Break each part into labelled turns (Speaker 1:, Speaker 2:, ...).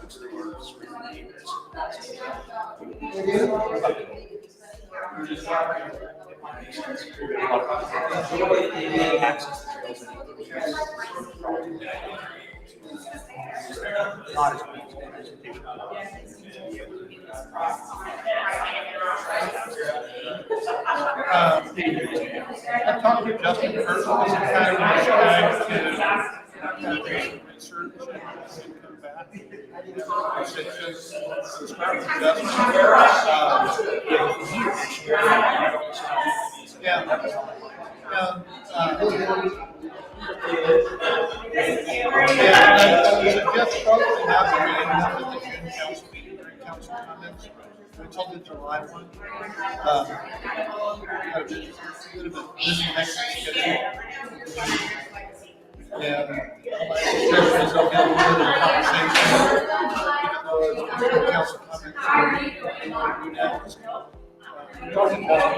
Speaker 1: I talked to Justin first, was kind of nice guy to research and come back. It's just subscribe to Justin. I suggest probably not to be in the June council meeting during council comments until the July one. A little bit disconnected schedule. And my suggestion is I'll get a little bit of conversation, even though it's council comments. Talking about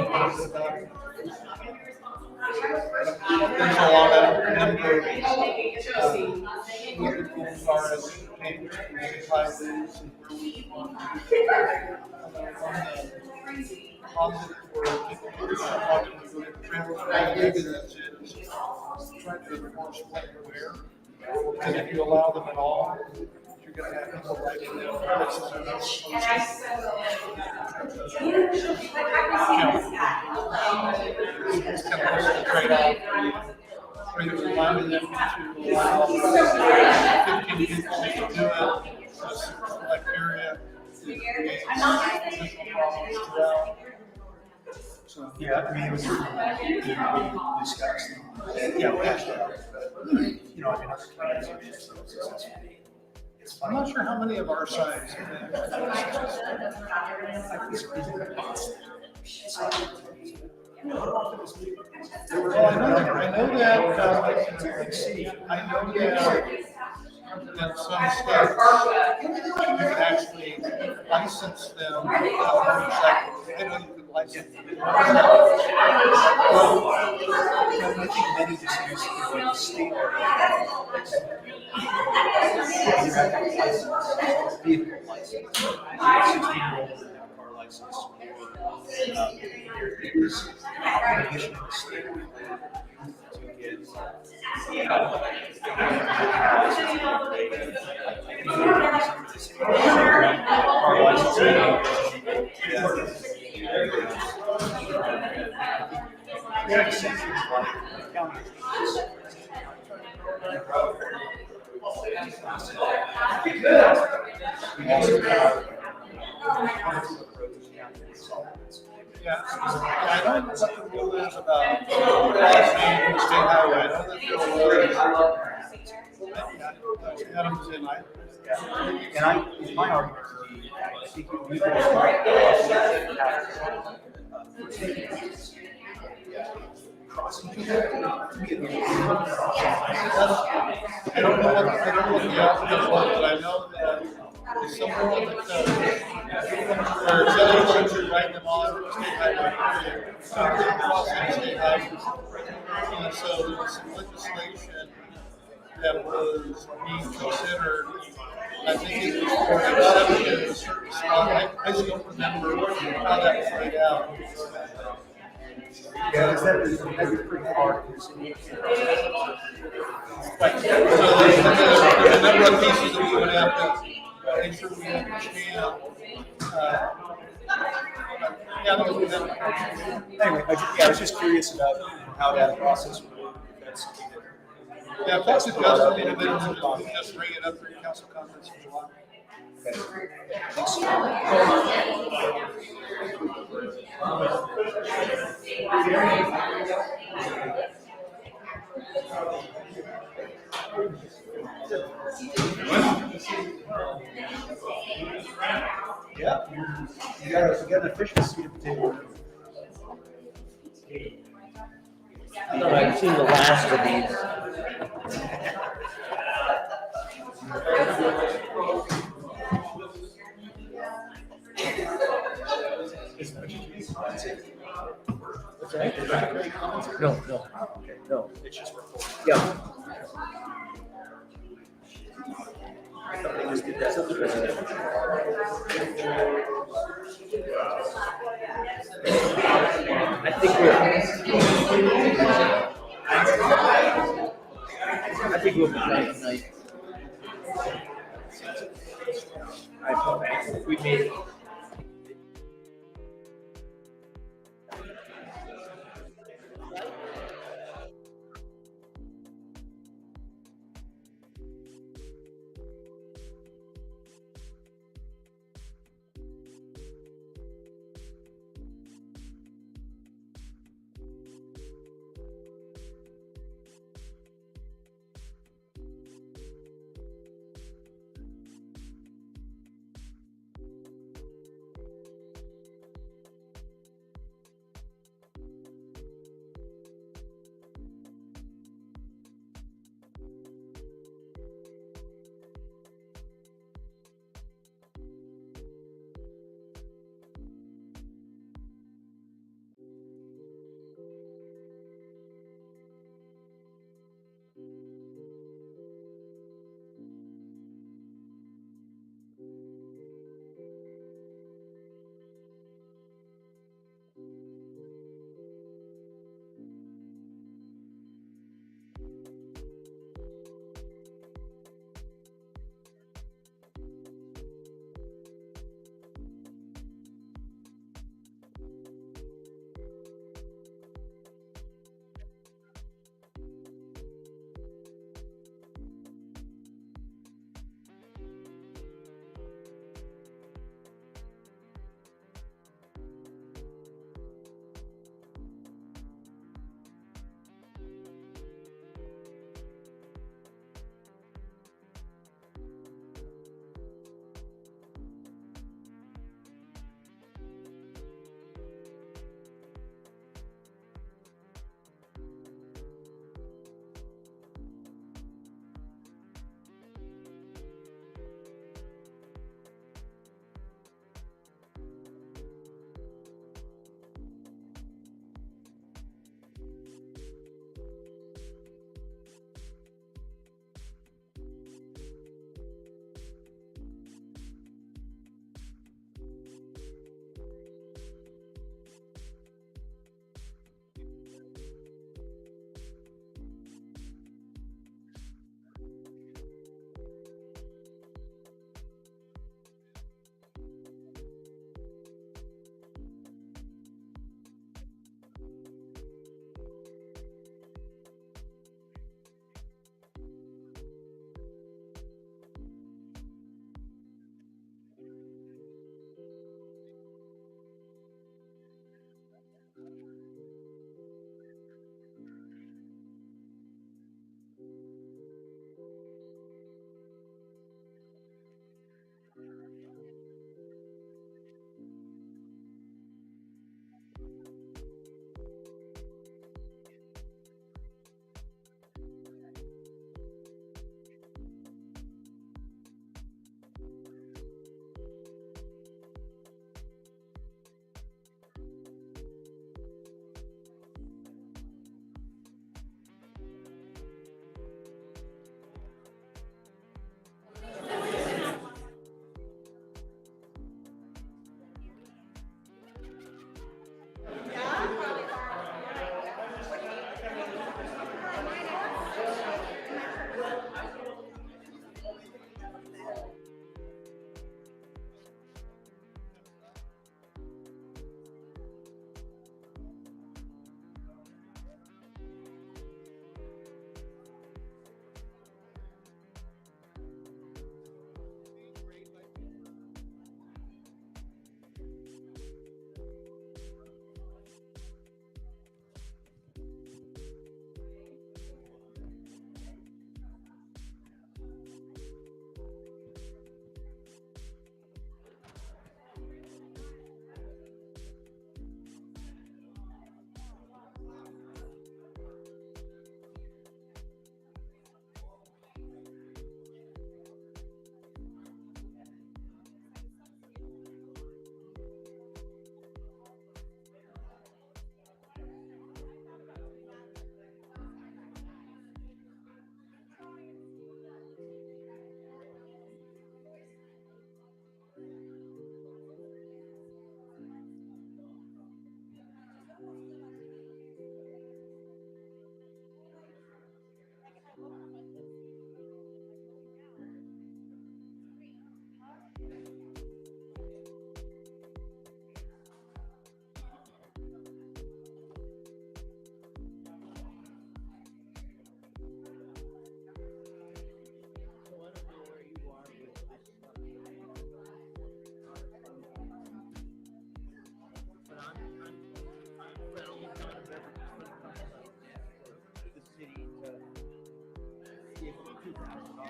Speaker 1: there's a lot of remember what the goals are as change highways and where we want positive for people who are talking to transportation is trying to enforce what and where. Because if you allow them at all, you're going to have people writing them places they're not supposed to. It's kind of a trade-off. Reminding them to allow 15 people to do it, a select area, So,
Speaker 2: yeah, I mean, it was certainly discussed. Yeah, we actually, you know, I mean,
Speaker 1: I'm not sure how many of our sites have been. Well, I know that some states you can actually license them motorcycles. I know you can license them.
Speaker 2: I think many just use the state vehicle license, 16-year-old car license, there's prohibition in the state to get car license.
Speaker 1: Yeah, I don't know what the rule is about crossing the state highway. I know that there was Adams and
Speaker 2: my argument would be, I think we I
Speaker 1: don't know what the outcome was, but I know that somewhere on the coast, where citizens are writing them on state highway, crossing state highways. And so there was some legislation that was being considered. I think it was for a certain spot. I just don't remember how that played out.
Speaker 2: Yeah, that'd be pretty hard.
Speaker 1: Right. So there's a number of pieces that we would have to make sure we understand.
Speaker 2: Anyway, I was just curious about how that process would work. That's
Speaker 1: yeah, if that's adjusted in a minute, we'll just bring it up for your council conference in July.
Speaker 2: Yeah, you got an official seat at the table.
Speaker 3: I thought I'd seen the last of these.
Speaker 2: What's that? No. It's just recording.
Speaker 3: Yeah.
Speaker 2: I thought just did that.
Speaker 3: I think we'll be fine tonight. We made it.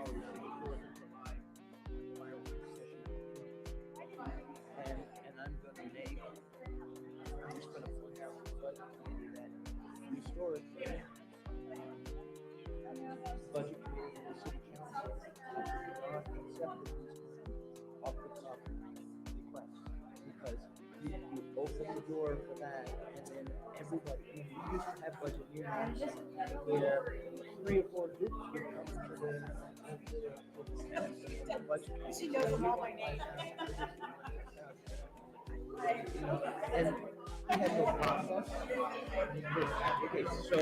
Speaker 3: hours before my fireworks session. And I'm gonna make, I'm just gonna point out to the budget committee that historically, budget committee and the city council do not accept the off-the-cuff requests, because you open the door for that, and then everybody, we used to have budget hearings where 3 or 4 groups would come to the budget.
Speaker 4: She knows them all by name.
Speaker 3: And we had no process. Okay, so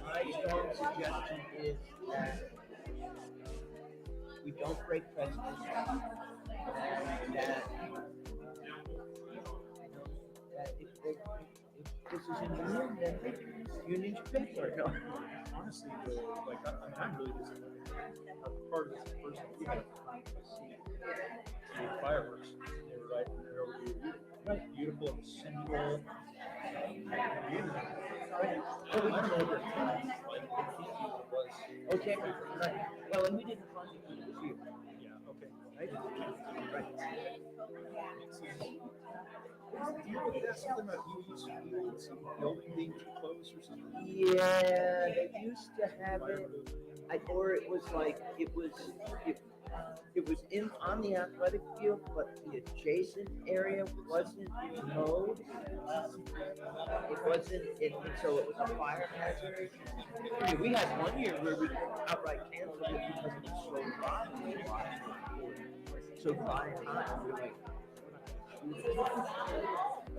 Speaker 3: my strong suggestion is that we don't break precedent, and that if this is in the room, then unions pay for it. No.
Speaker 2: Honestly, I'm really disappointed. Part of this first we had to see the fireworks. They were right there over here. Right, beautiful, sensual. I don't know what their time was.
Speaker 3: Okay, right. Well, and we didn't fund it this year,
Speaker 2: Yeah, okay.
Speaker 3: right? Right.
Speaker 2: Do you know if that's something about some building being too close or something?
Speaker 3: Yeah, they used to have it, or it was like, it was in, on the athletic field, but the adjacent area wasn't mowed. It wasn't, and so it was a fire hazard. I mean, we had one year where we outright canceled it because it was so dry and hot, and we were like,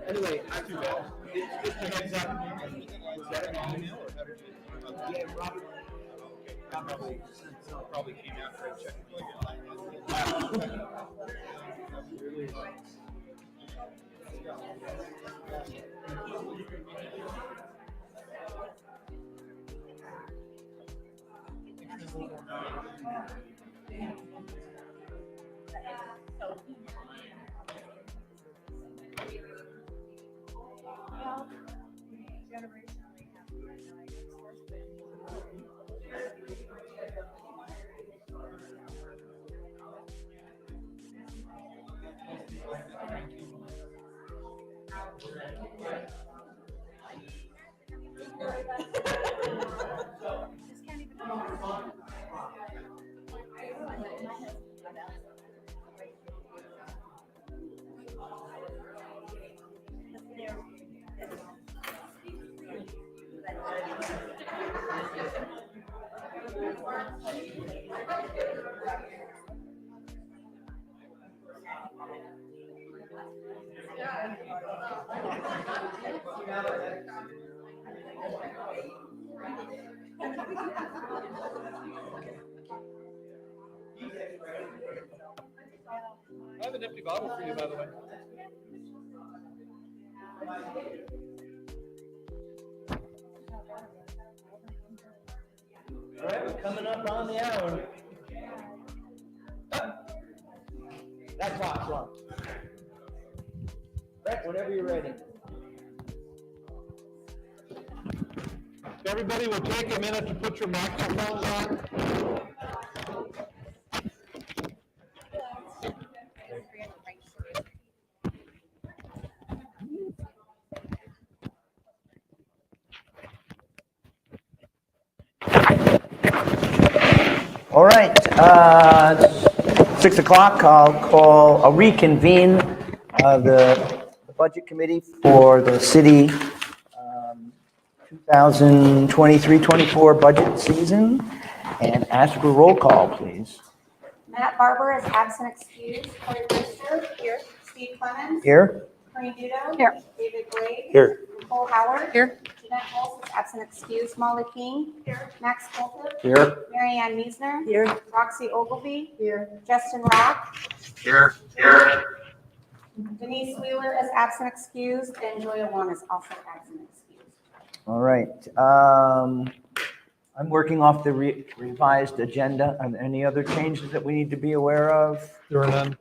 Speaker 3: anyway,
Speaker 2: Not too bad. It's just a heads up. Was that an email or how did you?
Speaker 3: yeah, Robert.
Speaker 2: Probably came after I checked.
Speaker 4: Just can't even.
Speaker 2: I have an empty bottle for you, by the way.
Speaker 3: All right, we're coming up on the hour. That's awesome. Brett, whenever you're ready.
Speaker 1: Everybody will take a minute to put your microphones on.
Speaker 3: All right, 6 o'clock, I'll reconvene the budget committee for the city 2023-24 budget season, and ask for a roll call, please.
Speaker 4: Matt Barber is absent excused. Corey Brewster. Here. Steve Clemens.
Speaker 3: Here?
Speaker 4: Bernie Dudo. Here. David Blake.
Speaker 3: Here.
Speaker 4: Nicole Howard.
Speaker 5: Here.
Speaker 4: Jeanette Holst is absent excused. Molly King. Here. Max Colton.
Speaker 3: Here.
Speaker 4: Mary Ann Meisner.
Speaker 5: Here.
Speaker 4: Roxy Ogilvie. Here. Justin Rock.
Speaker 3: Here.
Speaker 4: Denise Wheeler is absent excused, and Joya Wan is also absent excused.
Speaker 3: All right, I'm working off the revised agenda. Are there any other changes that we need to be aware of?
Speaker 1: There are none.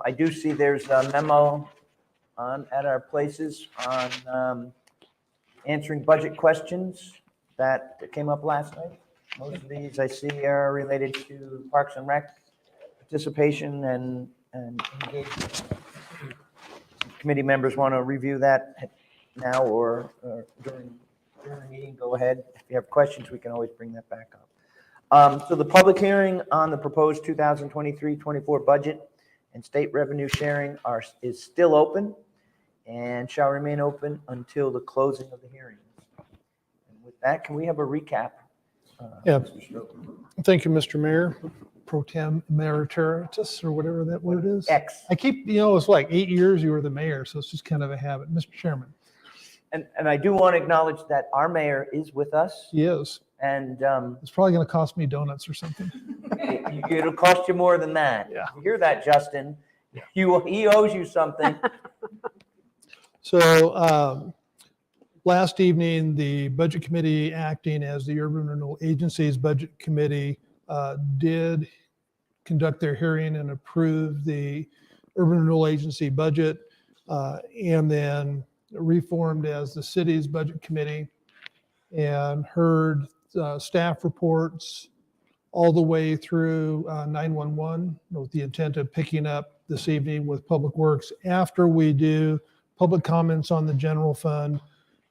Speaker 3: I do see there's a memo at our places on answering budget questions that came up last night. Most of these I see are related to Parks and Rec participation and engagement. Committee members want to review that now or during the meeting, go ahead. If you have questions, we can always bring that back up. So the public hearing on the proposed 2023-24 budget and state revenue sharing is still open and shall remain open until the closing of the hearing. And with that, can we have a recap?
Speaker 5: Yeah.
Speaker 3: Mr. Stroke?
Speaker 5: Thank you, Mr. Mayor, pro tem emeritus, or whatever that word is.
Speaker 3: X.
Speaker 5: I keep, it's like 8 years you were the mayor, so it's just kind of a habit. Mr. Chairman.
Speaker 3: And I do want to acknowledge that our mayor is with us,
Speaker 5: He is.
Speaker 3: and
Speaker 5: It's probably going to cost me donuts or something.
Speaker 3: it'll cost you more than that.
Speaker 5: Yeah.
Speaker 3: You hear that, Justin? He owes you something.
Speaker 5: So last evening, the Budget Committee, acting as the Urban Renewal Agency's Budget Committee, did conduct their hearing and approve the Urban Renewal Agency budget, and then reformed as the city's Budget Committee, and heard staff reports all the way through 911, with the intent of picking up this evening with Public Works after we do public comments on the general fund,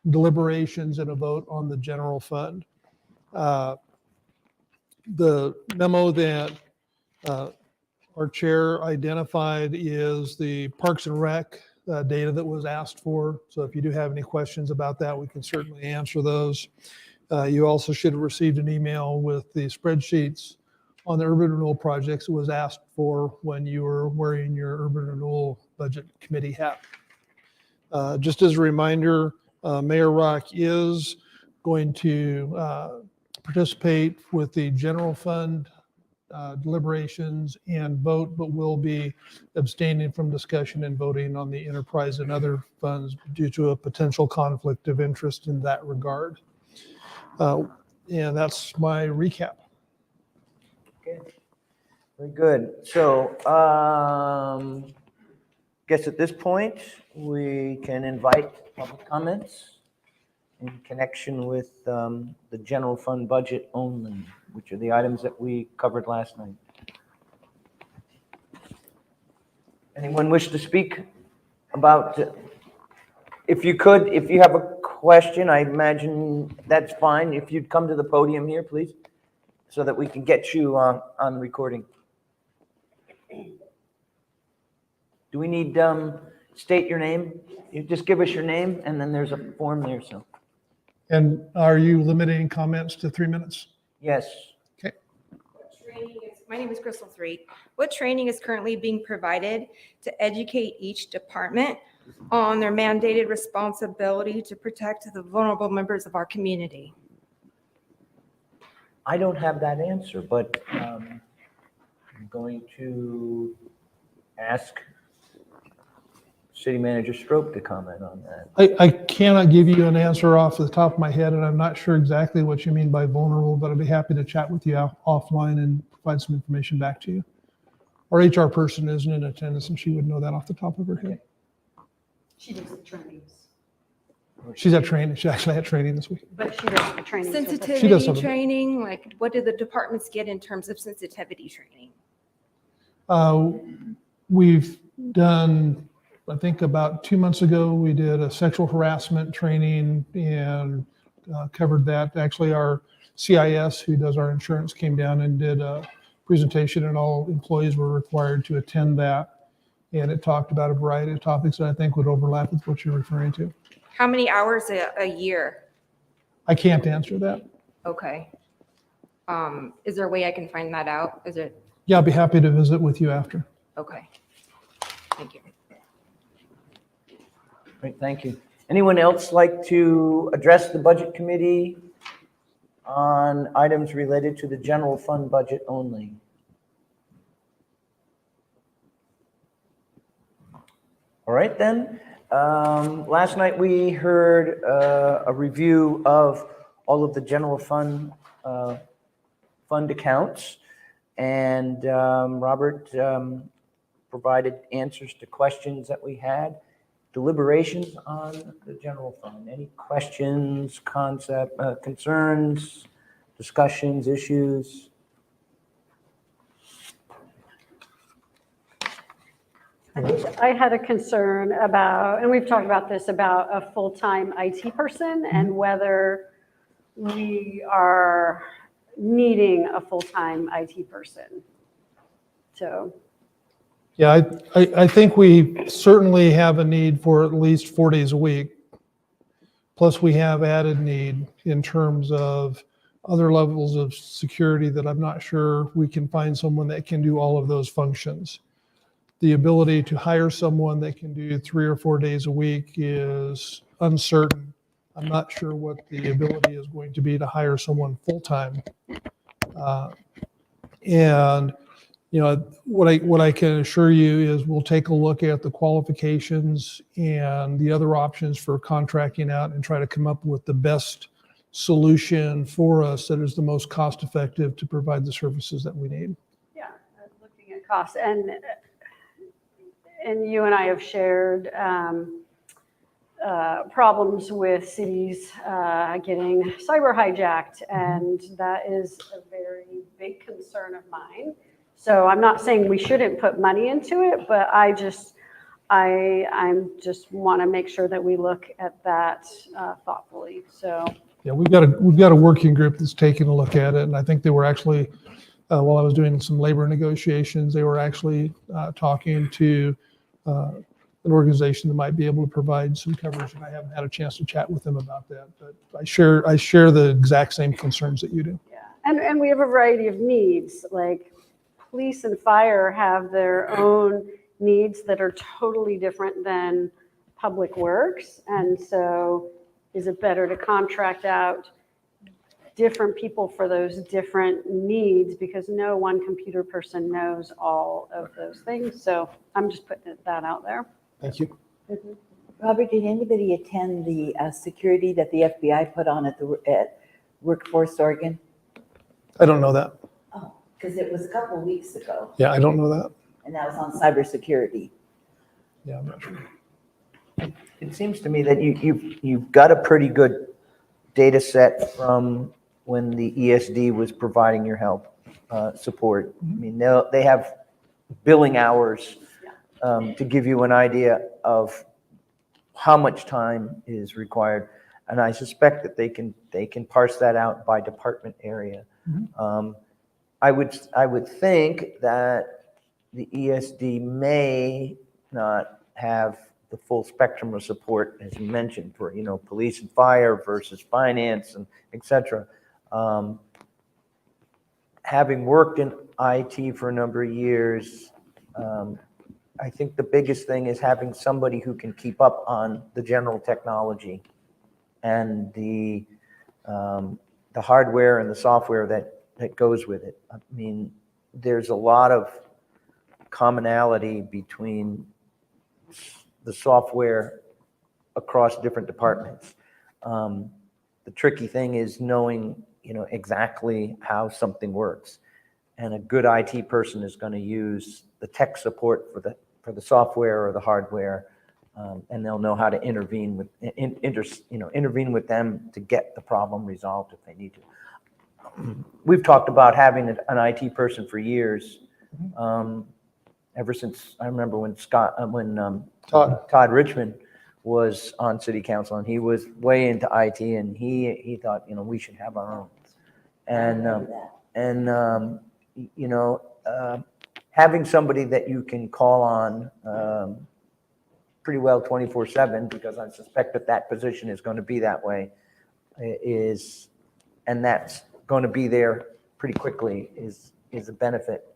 Speaker 5: deliberations, and a vote on the general fund. The memo that our chair identified is the Parks and Rec data that was asked for. So if you do have any questions about that, we can certainly answer those. You also should have received an email with the spreadsheets on the urban renewal projects that was asked for when you were wearing your urban renewal budget committee hat. Just as a reminder, Mayor Rock is going to participate with the general fund deliberations and vote, but will be abstaining from discussion and voting on the enterprise and other funds due to a potential conflict of interest in that regard. And that's my recap.
Speaker 3: Okay. Very good. So, guess at this point, we can invite public comments in connection with the general fund budget only, which are the items that we covered last night. Anyone wish to speak about, if you have a question, I imagine that's fine. If you'd come to the podium here, please, so that we can get you on the recording. Do we need, state your name? You just give us your name, and then there's a form there, so.
Speaker 5: And are you limiting comments to 3 minutes?
Speaker 3: Yes.
Speaker 5: Okay.
Speaker 6: My name is Crystal Threet. What training is currently being provided to educate each department on their mandated responsibility to protect the vulnerable members of our community?
Speaker 3: I don't have that answer, but I'm going to ask City Manager Stroke to comment on that.
Speaker 5: I cannot give you an answer off the top of my head, and I'm not sure exactly what you mean by vulnerable, but I'd be happy to chat with you offline and provide some information back to you. Our HR person isn't in attendance, and she would know that off the top of her head.
Speaker 7: She does the trainings,
Speaker 5: She's at training. She actually had training this week.
Speaker 7: but she does the trainings. with us.
Speaker 5: She does
Speaker 6: Sensitivity
Speaker 5: some of it.
Speaker 6: training, like what do the departments get in terms of sensitivity training?
Speaker 5: We've done, I think about 2 months ago, we did a sexual harassment training and covered that. Actually, our CIS, who does our insurance, came down and did a presentation, and all employees were required to attend that. And it talked about a variety of topics that I think would overlap with what you're referring to.
Speaker 6: How many hours a year?
Speaker 5: I can't answer that.
Speaker 6: Okay. Is there a way I can find that out? Is it,
Speaker 5: Yeah, I'll be happy to visit with you after.
Speaker 6: okay. Thank you.
Speaker 3: Great, thank you. Anyone else like to address the Budget Committee on items related to the general fund budget only? All right, then. Last night we heard a review of all of the general fund accounts, and Robert provided answers to questions that we had. Deliberations on the general fund. Any questions, concerns,
Speaker 8: discussions, issues?
Speaker 7: I had a concern about, and we've talked about this, about a full-time IT person and whether we are needing a full-time IT person. So,
Speaker 5: Yeah, I think we certainly have a need for at least 4 days a week. Plus, we have added need in terms of other levels of security that I'm not sure we can find someone that can do all of those functions. The ability to hire someone that can do 3 or 4 days a week is uncertain. I'm not sure what the ability is going to be to hire someone full-time. And what I can assure you is we'll take a look at the qualifications and the other options for contracting out and try to come up with the best solution for us that is the most cost effective to provide the services that we need.
Speaker 7: yeah, looking at costs. And you and I have shared problems with cities getting cyber hijacked, and that is a very big concern of mine. So I'm not saying we shouldn't put money into it, but I'm just want to make sure that we look at that thoughtfully. So
Speaker 5: Yeah, we've got a working group that's taking a look at it, and I think they were actually while I was doing some labor negotiations, they were actually talking to an organization that might be able to provide some coverage, and I haven't had a chance to chat with them about that. But I share the exact same concerns that you do.
Speaker 7: yeah, and we have a variety of needs. Like police and fire have their own needs that are totally different than public works, and so is it better to contract out different people for those different needs, because no one computer person knows all of those things. So I'm just putting that out there.
Speaker 5: Thank you.
Speaker 3: Robert, did anybody attend the security that the FBI put on at Workforce Oregon?
Speaker 5: I don't know that.
Speaker 3: Oh, because it was a couple of weeks ago,
Speaker 5: Yeah, I don't know that.
Speaker 3: and that was on cybersecurity.
Speaker 5: Yeah, I'm not sure.
Speaker 8: It seems to me that you've got a pretty good data set from when the ESD was providing your help, support. I mean, they have billing hours to give you an idea of how much time is required. And I suspect that they can parse that out by department area. I would think that the ESD may not have the full spectrum of support, as you mentioned, for police and fire versus finance and et cetera. Having worked in IT for a number of years, I think the biggest thing is having somebody who can keep up on the general technology and the hardware and the software that goes with it. I mean, there's a lot of commonality between the software across different departments. The tricky thing is knowing, exactly how something works. And a good IT person is going to use the tech support for the software or the hardware, and they'll know how to intervene with them to get the problem resolved if they need to. We've talked about having an IT person for years, ever since I remember when Todd Richmond was on city council, and he was way into IT, and he thought, we should have our own. And having somebody that you can call on pretty well 24/7, because I suspect that position is going to be that way, and that's going to be there pretty quickly, is a benefit.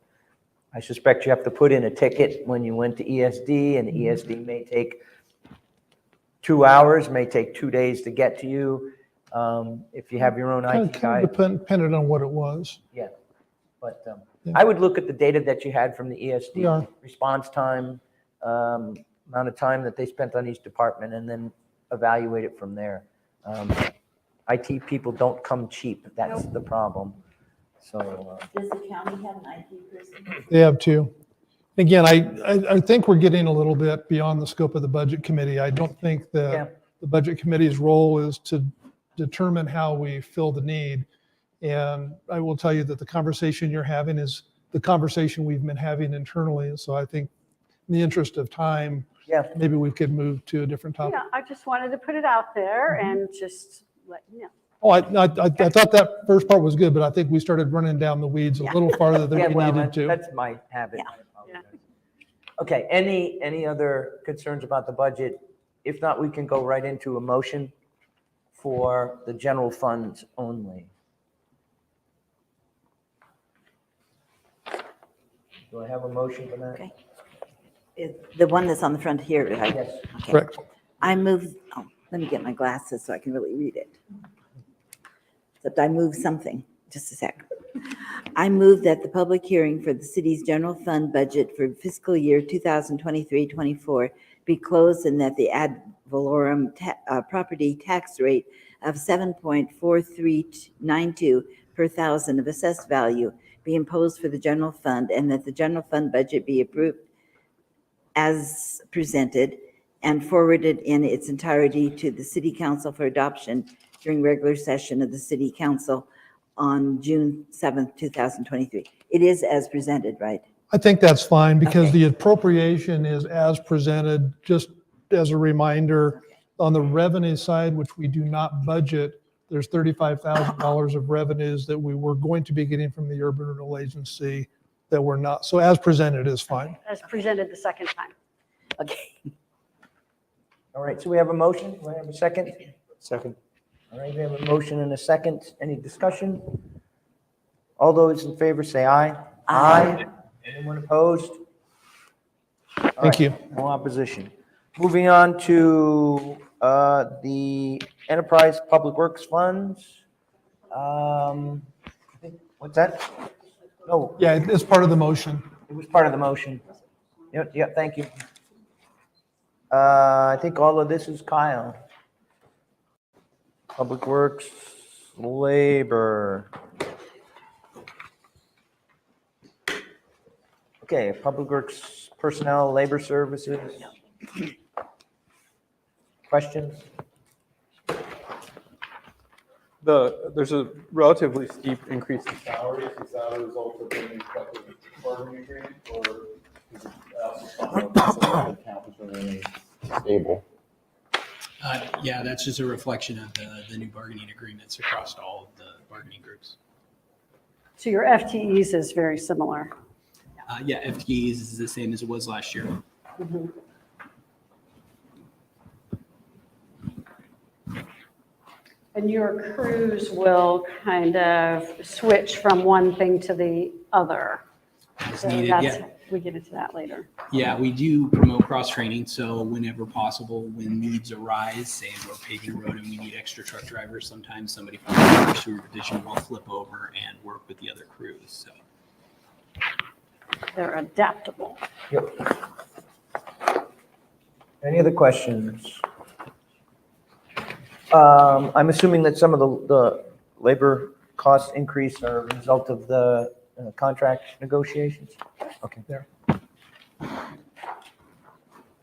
Speaker 8: I suspect you have to put in a ticket when you went to ESD, and ESD may take 2 hours, may take 2 days to get to you. If you have your own IT guy.
Speaker 5: Depended on what it was.
Speaker 8: Yeah, but
Speaker 5: Yeah.
Speaker 8: I would look at the data that you had from the ESD,
Speaker 5: Yeah.
Speaker 8: response time, amount of time that they spent on each department, and then evaluate it from there. IT people don't come cheap. That's the problem. So.
Speaker 3: Does the county have an IT person?
Speaker 5: They have two. Again, I think we're getting a little bit beyond the scope of the budget committee. I don't think that
Speaker 8: Yeah.
Speaker 5: the budget committee's role is to determine how we fill the need. And I will tell you that the conversation you're having is the conversation we've been having internally. And so I think in the interest of time,
Speaker 8: Yeah.
Speaker 5: maybe we could move to a different topic.
Speaker 7: Yeah, I just wanted to put it out there and just let you know.
Speaker 5: Oh, I thought that first part was good, but I think we started running down the weeds a little farther than
Speaker 8: Yeah,
Speaker 5: we
Speaker 8: well,
Speaker 5: needed to.
Speaker 8: that's my habit.
Speaker 4: Yeah.
Speaker 8: I apologize. Okay, any other concerns about the budget? If not, we can go right into a motion for the general funds only. Do I have a motion for that?
Speaker 9: Okay. The one that's on the front here, right?
Speaker 8: Yes.
Speaker 9: Okay.
Speaker 5: Correct.
Speaker 9: I move, oh, let me get my glasses so I can really read it. Except I move something, just a sec. I move that the public hearing for the city's general fund budget for fiscal year 2023-24 be closed and that the ad valorem property tax rate of 7.4392 per thousand of assessed value be imposed for the general fund and that the general fund budget be approved as presented and forwarded in its entirety to the city council for adoption during regular session of the city council on June 7th, 2023. It is as presented, right?
Speaker 5: I think that's fine because
Speaker 9: Okay.
Speaker 5: the appropriation is as presented, just as a reminder, on the revenue side, which we do not budget, there's $35,000 of revenues that we were going to be getting from the Urban Renewal Agency that we're not. So as presented is fine.
Speaker 7: As presented the second time.
Speaker 9: Okay.
Speaker 8: All right, so we have a motion. Do I have a second?
Speaker 2: Second.
Speaker 8: All right, we have a motion and a second. Any discussion? All those in favor say aye.
Speaker 9: Aye.
Speaker 8: Anyone opposed? All
Speaker 5: Thank
Speaker 8: right,
Speaker 5: you.
Speaker 8: no opposition. Moving on to the Enterprise Public Works Funds. What's that? Oh,
Speaker 5: Yeah, it's part of the motion.
Speaker 8: it was part of the motion. Yep, thank you. I think all of this is Kyle. Public Works, Labor. Okay, Public Works Personnel, Labor Services. Questions?
Speaker 10: There's a relatively steep increase in salaries. Is that a result of the new collective bargaining agreement, or is it also something that's account is remaining stable?
Speaker 11: Yeah, that's just a reflection of the new bargaining agreements across all of the bargaining groups.
Speaker 7: So your FTEs is very similar.
Speaker 11: Yeah, FTEs is the same as it was last year.
Speaker 7: And your crews will kind of switch from one thing to the other.
Speaker 11: As
Speaker 7: So
Speaker 11: needed,
Speaker 7: that's,
Speaker 11: yeah.
Speaker 7: we get into that later.
Speaker 11: Yeah, we do promote cross-training, so whenever possible, when needs arise, say we're paving road and we need extra truck drivers, sometimes somebody from the water sewer division will flip over and work with the other crews, so.
Speaker 7: They're adaptable.
Speaker 8: Yep. Any other questions? I'm assuming that some of the labor cost increase are a result of the contract negotiations? Okay.
Speaker 5: There.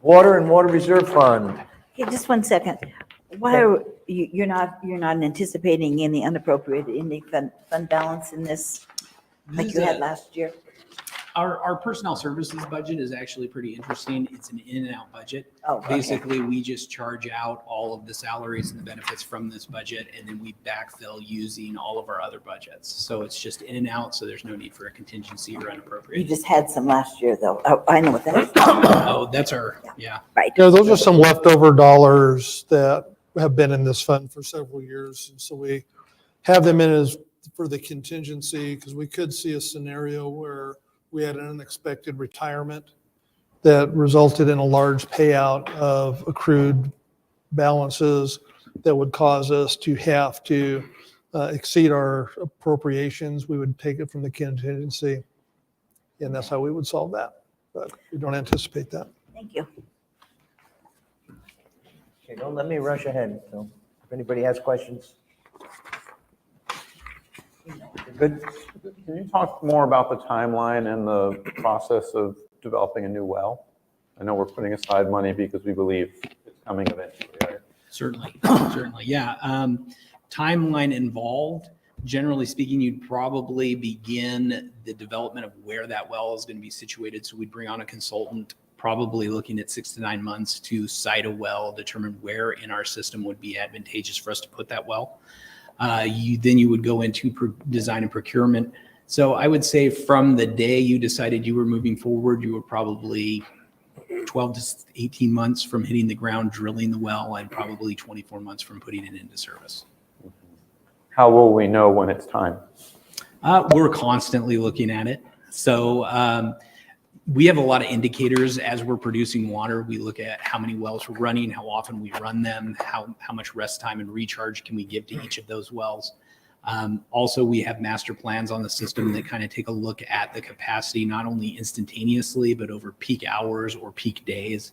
Speaker 8: Water and Water Reserve Fund.
Speaker 9: Okay, just one second. Why are you're not anticipating any unappropriated ending fund balance in this like you had last year?
Speaker 11: Our personnel services budget is actually pretty interesting. It's an in and out budget.
Speaker 9: Oh, okay.
Speaker 11: Basically, we just charge out all of the salaries and the benefits from this budget, and then we backfill using all of our other budgets. So it's just in and out, so there's no need for a contingency or
Speaker 9: You
Speaker 11: unappropriated.
Speaker 9: just had some last year, though. Oh, I know what that is.
Speaker 11: Oh, that's our, yeah.
Speaker 9: Right.
Speaker 5: Yeah, those are some leftover dollars that have been in this fund for several years. And so we have them in as for the contingency because we could see a scenario where we had an unexpected retirement that resulted in a large payout of accrued balances that would cause us to have to exceed our appropriations. We would take it from the contingency, and that's how we would solve that. But we don't anticipate that.
Speaker 9: Thank you.
Speaker 8: Okay, don't let me rush ahead. So if anybody has questions. You're good?
Speaker 10: Can you talk more about the timeline and the process of developing a new well? I know we're putting aside money because we believe it's coming eventually, right?
Speaker 11: Certainly, certainly, yeah. Timeline involved Generally speaking, you'd probably begin the development of where that well is going to be situated. So we'd bring on a consultant, probably looking at 6 to 9 months to site a well, determine where in our system would be advantageous for us to put that well. You would go into design and procurement. So I would say from the day you decided you were moving forward, you were probably 12 to 18 months from hitting the ground, drilling the well, and probably 24 months from putting it into service.
Speaker 10: How will we know when it's time?
Speaker 11: We're constantly looking at it. So we have a lot of indicators as we're producing water. We look at how many wells we're running, how often we run them, how much rest time and recharge can we give to each of those wells. Also, we have master plans on the system that kind of take a look at the capacity, not only instantaneously, but over peak hours or peak days.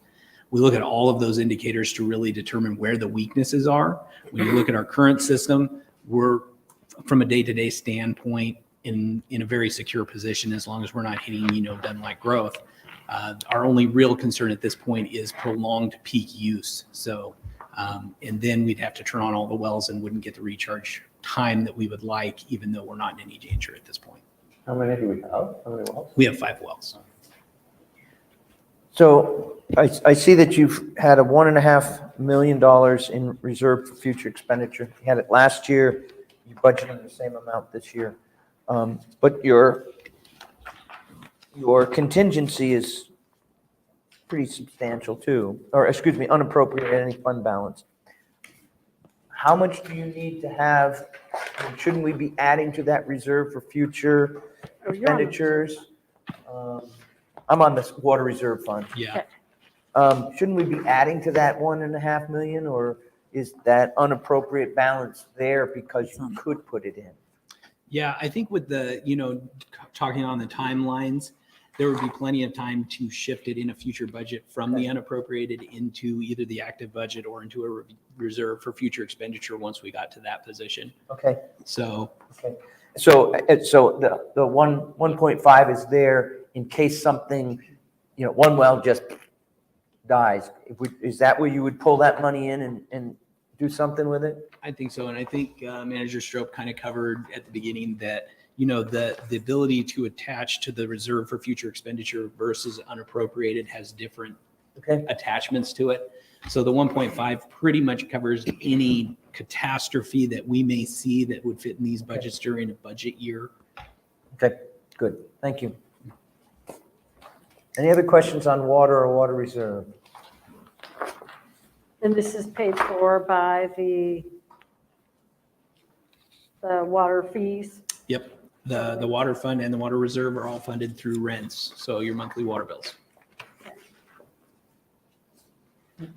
Speaker 11: We look at all of those indicators to really determine where the weaknesses are. When you look at our current system, we're, from a day-to-day standpoint, in a very secure position as long as we're not hitting, done-like growth. Our only real concern at this point is prolonged peak use. So, and then we'd have to turn on all the wells and wouldn't get the recharge time that we would like, even though we're not in any danger at this point.
Speaker 10: How many do we have? How many wells?
Speaker 11: We have 5 wells.
Speaker 8: So I see that you've had a $1.5 million in reserve for future expenditure. You had it last year. You're budgeting the same amount this year. But your contingency is pretty substantial too, or excuse me, unappropriated any fund balance. How much do you need to have? Shouldn't we be adding to that reserve for future expenditures? I'm on this water reserve fund.
Speaker 11: Yeah.
Speaker 8: Shouldn't we be adding to that $1.5 million, or is that unappropriate balance there because you could put it in?
Speaker 11: Yeah, I think with the, talking on the timelines, there would be plenty of time to shift it in a future budget from the unappropriated into either the active budget or into a reserve for future expenditure once we got to that position.
Speaker 8: Okay.
Speaker 11: So.
Speaker 8: Okay. So the 1.5 is there in case something, one well just dies. Is that where you would pull that money in and do something with it?
Speaker 11: I think so. And I think Manager Strope kind of covered at the beginning that, the ability to attach to the reserve for future expenditure versus unappropriated has different attachments to it. So the 1.5 pretty much covers any catastrophe that we may see that would fit in these budgets during a budget year.
Speaker 8: Okay, good. Thank you. Any other questions on water or water reserve?
Speaker 7: And this is paid for by the water fees?
Speaker 11: Yep. The water fund and the water reserve are all funded through rents. So your monthly water bills.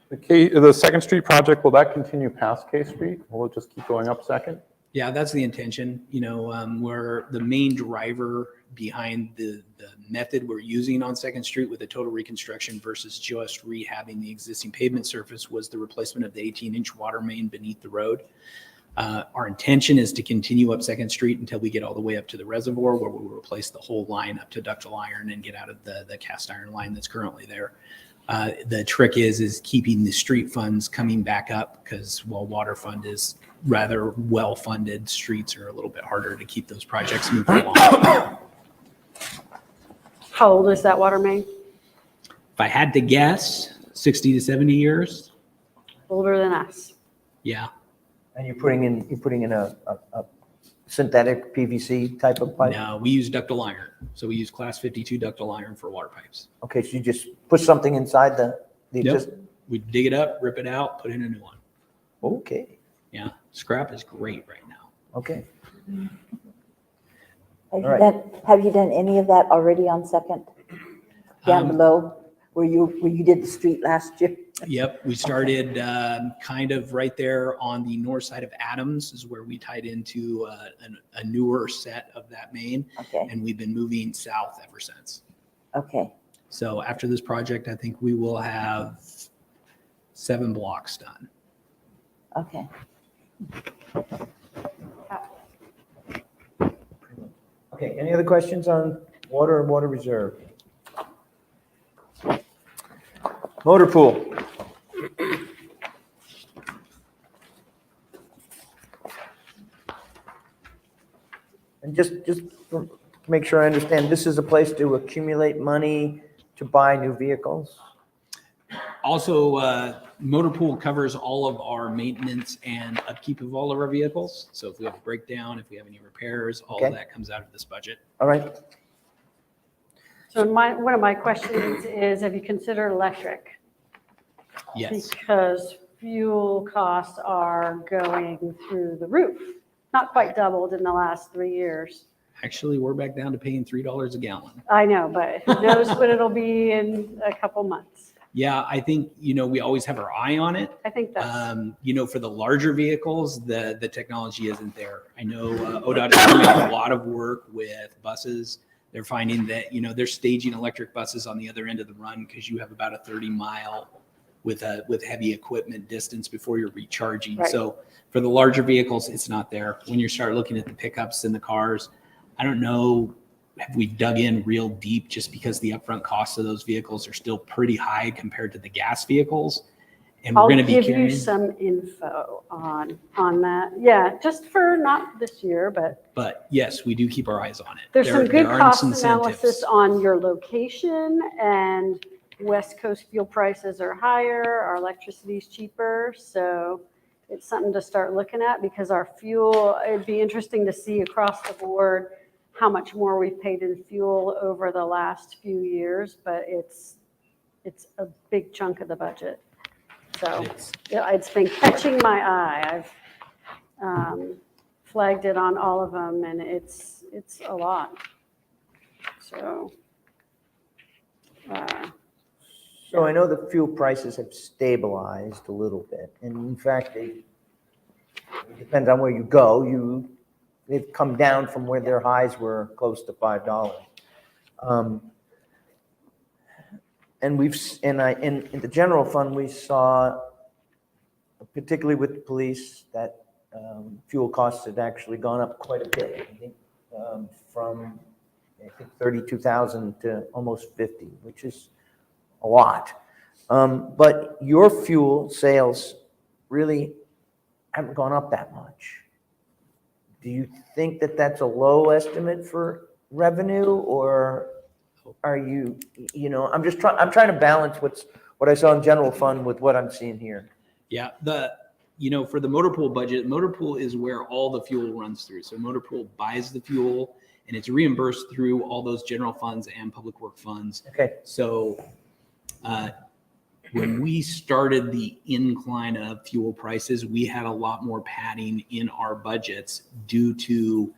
Speaker 10: The Second Street project, will that continue past K Street? Will it just keep going up Second?
Speaker 11: Yeah, that's the intention. Where the main driver behind the method we're using on Second Street with the total reconstruction versus just rehabbing the existing pavement surface was the replacement of the 18-inch water main beneath the road. Our intention is to continue up Second Street until we get all the way up to the reservoir, where we'll replace the whole line up to ductile iron and get out of the cast iron line that's currently there. The trick is keeping the street funds coming back up, because while water fund is rather well funded, streets are a little bit harder to keep those projects moving along.
Speaker 7: How old is that water main?
Speaker 11: If I had to guess, 60 to 70 years.
Speaker 7: Older than us.
Speaker 11: Yeah.
Speaker 8: And you're putting in a synthetic PVC type of pipe?
Speaker 11: No, we use ductile iron. So we use class 52 ductile iron for water pipes.
Speaker 8: Okay, so you just put something inside the
Speaker 11: Yep. We dig it up, rip it out, put in a new one.
Speaker 8: Okay.
Speaker 11: Yeah, scrap is great right now.
Speaker 8: Okay.
Speaker 9: Have you done any of that already on Second? Down below, where you did the street last year?
Speaker 11: Yep, we started kind of right there on the north side of Adams is where we tied into a newer set of that main.
Speaker 9: Okay.
Speaker 11: And we've been moving south ever since.
Speaker 9: Okay.
Speaker 11: So after this project, I think we will have 7 blocks done.
Speaker 9: Okay.
Speaker 8: Okay, any other questions on water and water reserve? Motor pool. And just to make sure I understand, this is a place to accumulate money to buy new vehicles?
Speaker 11: Also, motor pool covers all of our maintenance and upkeep of all of our vehicles. So if we have a breakdown, if we have any repairs, all of
Speaker 8: Okay.
Speaker 11: that comes out of this budget.
Speaker 8: All right,
Speaker 7: So one of my questions is, have you considered electric?
Speaker 11: Yes.
Speaker 7: Because fuel costs are going through the roof. Not quite doubled in the last 3 years.
Speaker 11: Actually, we're back down to paying $3 a gallon.
Speaker 7: I know, but who knows what it'll be in a couple months.
Speaker 11: Yeah, I think, we always have our eye on it.
Speaker 7: I think that's,
Speaker 11: For the larger vehicles, the technology isn't there. I know ODOT is doing a lot of work with buses. They're finding that, they're staging electric buses on the other end of the run because you have about a 30-mile with heavy equipment distance before you're recharging.
Speaker 7: Right.
Speaker 11: So for the larger vehicles, it's not there. When you start looking at the pickups and the cars, I don't know, have we dug in real deep just because the upfront costs of those vehicles are still pretty high compared to the gas vehicles? And we're
Speaker 7: I'll
Speaker 11: going to be
Speaker 7: give you
Speaker 11: carrying,
Speaker 7: some info on that. Yeah, just for not this year,
Speaker 11: but yes, we do keep our eyes on it.
Speaker 7: there's some good
Speaker 11: are
Speaker 7: cost
Speaker 11: some
Speaker 7: analysis
Speaker 11: incentives.
Speaker 7: on your location, and West Coast fuel prices are higher, our electricity is cheaper, so it's something to start looking at because our fuel, it'd be interesting to see across the board how much more we've paid in fuel over the last few years, but it's a big chunk of the budget. So
Speaker 11: It is.
Speaker 7: yeah, it's been catching my eye. I've flagged it on all of them, and it's a lot. So,
Speaker 8: so I know the fuel prices have stabilized a little bit, and in fact, it depends on where you go, they've come down from where their highs were close to $5. And in the general fund, we saw, particularly with the police, that fuel costs had actually gone up quite a bit. I think from 32,000 to almost 50, which is a lot. But your fuel sales really haven't gone up that much. Do you think that that's a low estimate for revenue, or are you, I'm trying to balance what I saw in general fund with what I'm seeing here.
Speaker 11: Yeah, for the motor pool budget, motor pool is where all the fuel runs through. So motor pool buys the fuel and it's reimbursed through all those general funds and public work funds.
Speaker 8: Okay.
Speaker 11: So when we started the incline of fuel prices, we had a lot more padding in our budgets due to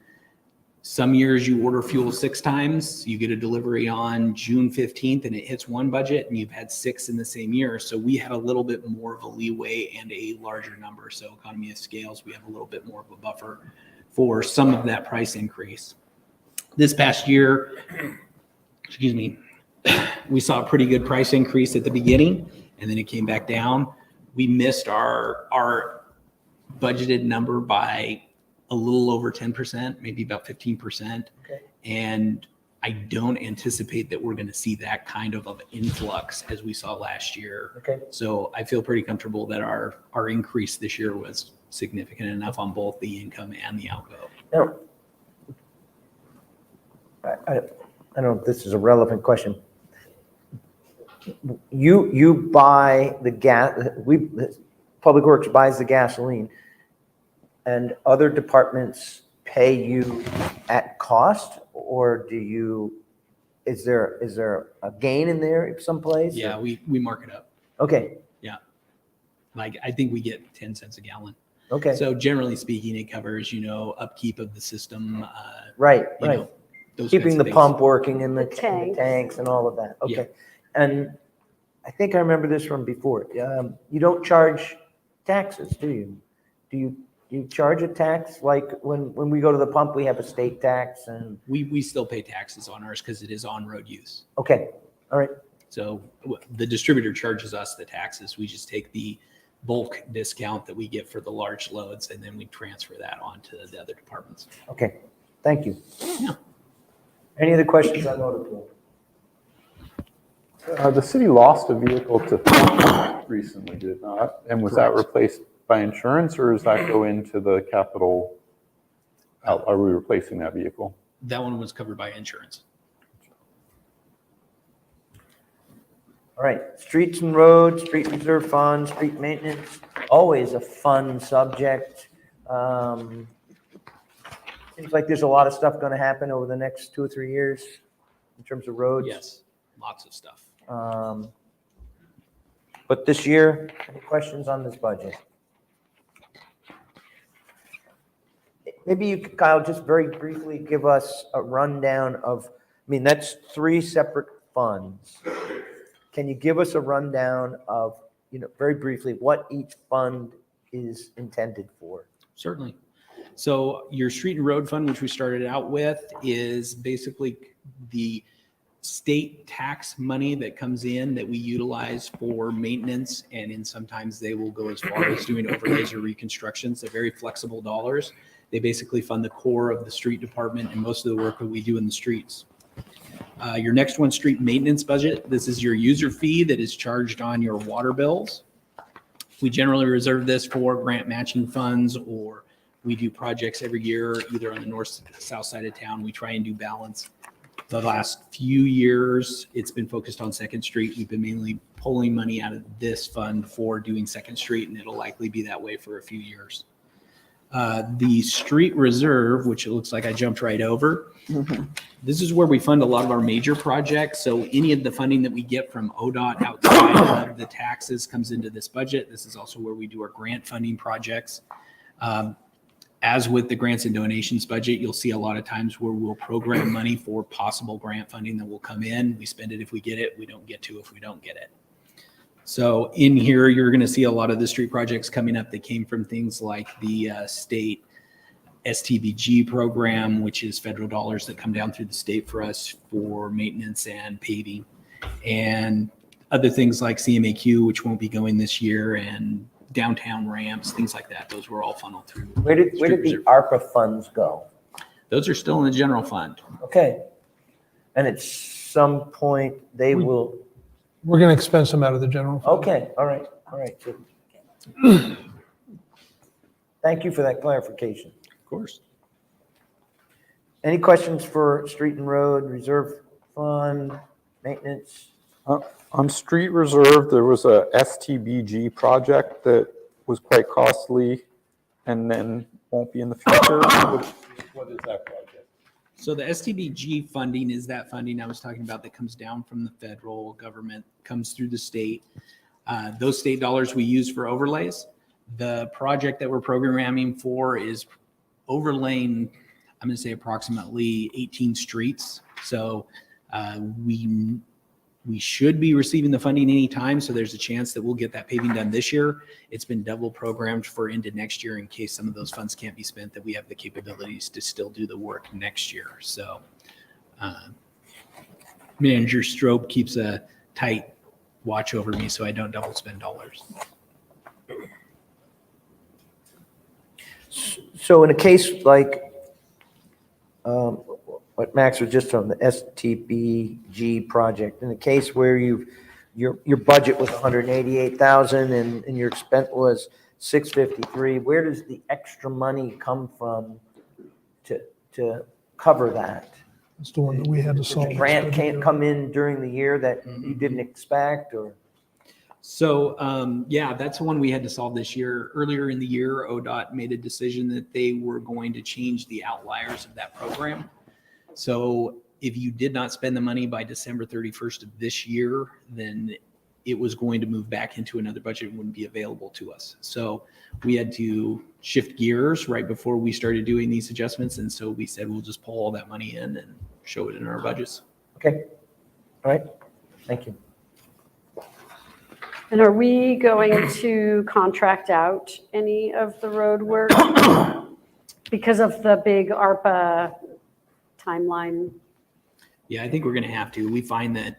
Speaker 11: some years you order fuel 6 times, you get a delivery on June 15th and it hits one budget and you've had 6 in the same year. So we had a little bit more of a leeway and a larger number. So economy of scales, we have a little bit more of a buffer for some of that price increase. This past year, we saw a pretty good price increase at the beginning and then it came back down. We missed our budgeted number by a little over 10%, maybe about 15%.
Speaker 8: Okay.
Speaker 11: And I don't anticipate that we're going to see that kind of an influx as we saw last year.
Speaker 8: Okay.
Speaker 11: So I feel pretty comfortable that our increase this year was significant enough on both the income and the outgo.
Speaker 8: Now, I don't know if this is a relevant question. You buy the gas, Public Works buys the gasoline, and other departments pay you at cost, or is there a gain in there someplace?
Speaker 11: Yeah, we mark it up.
Speaker 8: Okay.
Speaker 11: Yeah. Like I think we get 10 cents a gallon.
Speaker 8: Okay.
Speaker 11: So generally speaking, it covers, upkeep of the system.
Speaker 8: Right.
Speaker 11: Those
Speaker 8: Keeping
Speaker 11: kinds
Speaker 8: the
Speaker 11: of things.
Speaker 8: pump working in the
Speaker 7: tanks.
Speaker 8: tanks and all of that.
Speaker 11: Yeah.
Speaker 8: Okay. And I think I remember this from before. You don't charge taxes, do you? Do you charge a tax? Like when we go to the pump, we have a state tax and.
Speaker 11: We still pay taxes on ours because it is on-road use.
Speaker 8: Okay. All right.
Speaker 11: So the distributor charges us the taxes. We just take the bulk discount that we get for the large loads and then we transfer that on to the other departments.
Speaker 8: Okay. Thank you.
Speaker 11: Yeah.
Speaker 8: Any other questions on motor pool?
Speaker 10: The city lost a vehicle to recently, did it not? And was that
Speaker 8: Correct.
Speaker 10: replaced by insurance, or does that go into the capital Are we replacing that vehicle?
Speaker 11: That one was covered by insurance.
Speaker 8: All right, streets and roads, street reserve fund, street maintenance, always a fun subject. Seems like there's a lot of stuff going to happen over the next 2 or 3 years in terms of roads.
Speaker 11: Yes, lots of stuff.
Speaker 8: But this year, any questions on this budget? Maybe you could, Kyle, just very briefly give us a rundown of, I mean, that's 3 separate funds. Can you give us a rundown of, very briefly, what each fund is intended for?
Speaker 11: Certainly. So your street and road fund, which we started out with, is basically the state tax money that comes in that we utilize for maintenance. And in sometimes they will go as far as doing overlays or reconstructions. They're very flexible dollars. They basically fund the core of the street department and most of the work that we do in the streets. Your next one, street maintenance budget. This is your user fee that is charged on your water bills. We generally reserve this for grant matching funds, or we do projects every year, either on the north, south side of town. We try and do balance. The last few years, it's been focused on Second Street. We've been mainly pulling money out of this fund for doing Second Street, and it'll likely be that way for a few years. The street reserve, which it looks like I jumped right over. This is where we fund a lot of our major projects. So any of the funding that we get from ODOT outside of the taxes comes into this budget. This is also where we do our grant funding projects. As with the grants and donations budget, you'll see a lot of times where we'll program money for possible grant funding that will come in. We spend it if we get it. We don't get to if we don't get it. So in here, you're going to see a lot of the street projects coming up that came from things like the state STBG program, which is federal dollars that come down through the state for us for maintenance and paving, and other things like CMAQ, which won't be going this year, and downtown ramps, things like that. Those were all funneled through.
Speaker 8: Where did the ARPA funds go?
Speaker 11: Those are still in the general fund.
Speaker 8: Okay. And at some point, they will,
Speaker 5: We're going to expense them out of the general fund.
Speaker 8: okay, all right, good. Thank you for that clarification.
Speaker 11: Of course.
Speaker 8: Any questions for street and road, reserve fund, maintenance?
Speaker 10: On street reserve, there was a STBG project that was quite costly and then won't be in the future. What is that project?
Speaker 11: So the STBG funding is that funding I was talking about that comes down from the federal government, comes through the state. Those state dollars we use for overlays. The project that we're programming for is overlaying, I'm going to say approximately 18 streets. So we should be receiving the funding anytime. So there's a chance that we'll get that paving done this year. It's been double programmed for into next year in case some of those funds can't be spent, that we have the capabilities to still do the work next year. So Manager Strobe keeps a tight watch over me so I don't double spend dollars.
Speaker 8: So in a case like what Max was just on the STBG project, in a case where your budget was 188,000 and your expense was 653, where does the extra money come from to cover that?
Speaker 5: It's the one that we had to solve.
Speaker 8: The grant can't come in during the year that you didn't expect, or?
Speaker 11: So, yeah, that's the one we had to solve this year. Earlier in the year, ODOT made a decision that they were going to change the outliers of that program. So if you did not spend the money by December 31st of this year, then it was going to move back into another budget and wouldn't be available to us. So we had to shift gears right before we started doing these adjustments. And so we said, we'll just pull all that money in and show it in our budgets.
Speaker 8: Okay. All right. Thank you.
Speaker 7: And are we going to contract out any of the road work because of the big ARPA timeline?
Speaker 11: Yeah, I think we're going to have to. We find that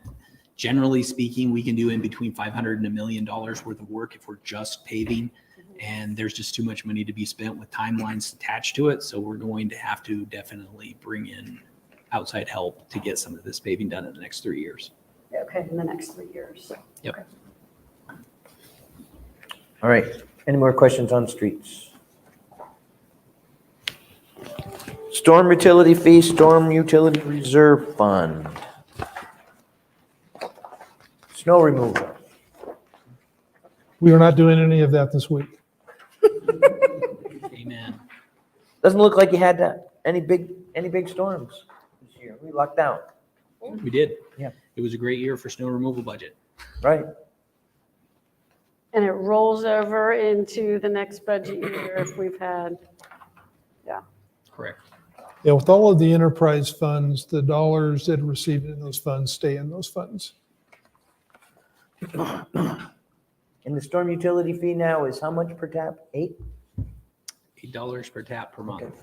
Speaker 11: generally speaking, we can do in between $500 and $1 million worth of work if we're just paving. And there's just too much money to be spent with timelines attached to it. So we're going to have to definitely bring in outside help to get some of this paving done in the next 3 years.
Speaker 7: Okay, in the next 3 years.
Speaker 11: Yep.
Speaker 7: Okay.
Speaker 8: All right. Any more questions on streets? Storm utility fee, storm utility reserve fund. Snow removal.
Speaker 5: We are not doing any of that this week.
Speaker 11: Amen.
Speaker 8: Doesn't look like you had any big storms this year. We lucked out,
Speaker 11: We did.
Speaker 8: Yeah.
Speaker 11: It was a great year for snow removal budget.
Speaker 8: right?
Speaker 7: And it rolls over into the next budget year if we've had,
Speaker 11: Correct.
Speaker 5: Yeah, with all of the enterprise funds, the dollars that are received in those funds stay in those funds.
Speaker 8: And the storm utility fee now is how much per tap? 8?
Speaker 11: $8 per tap per month.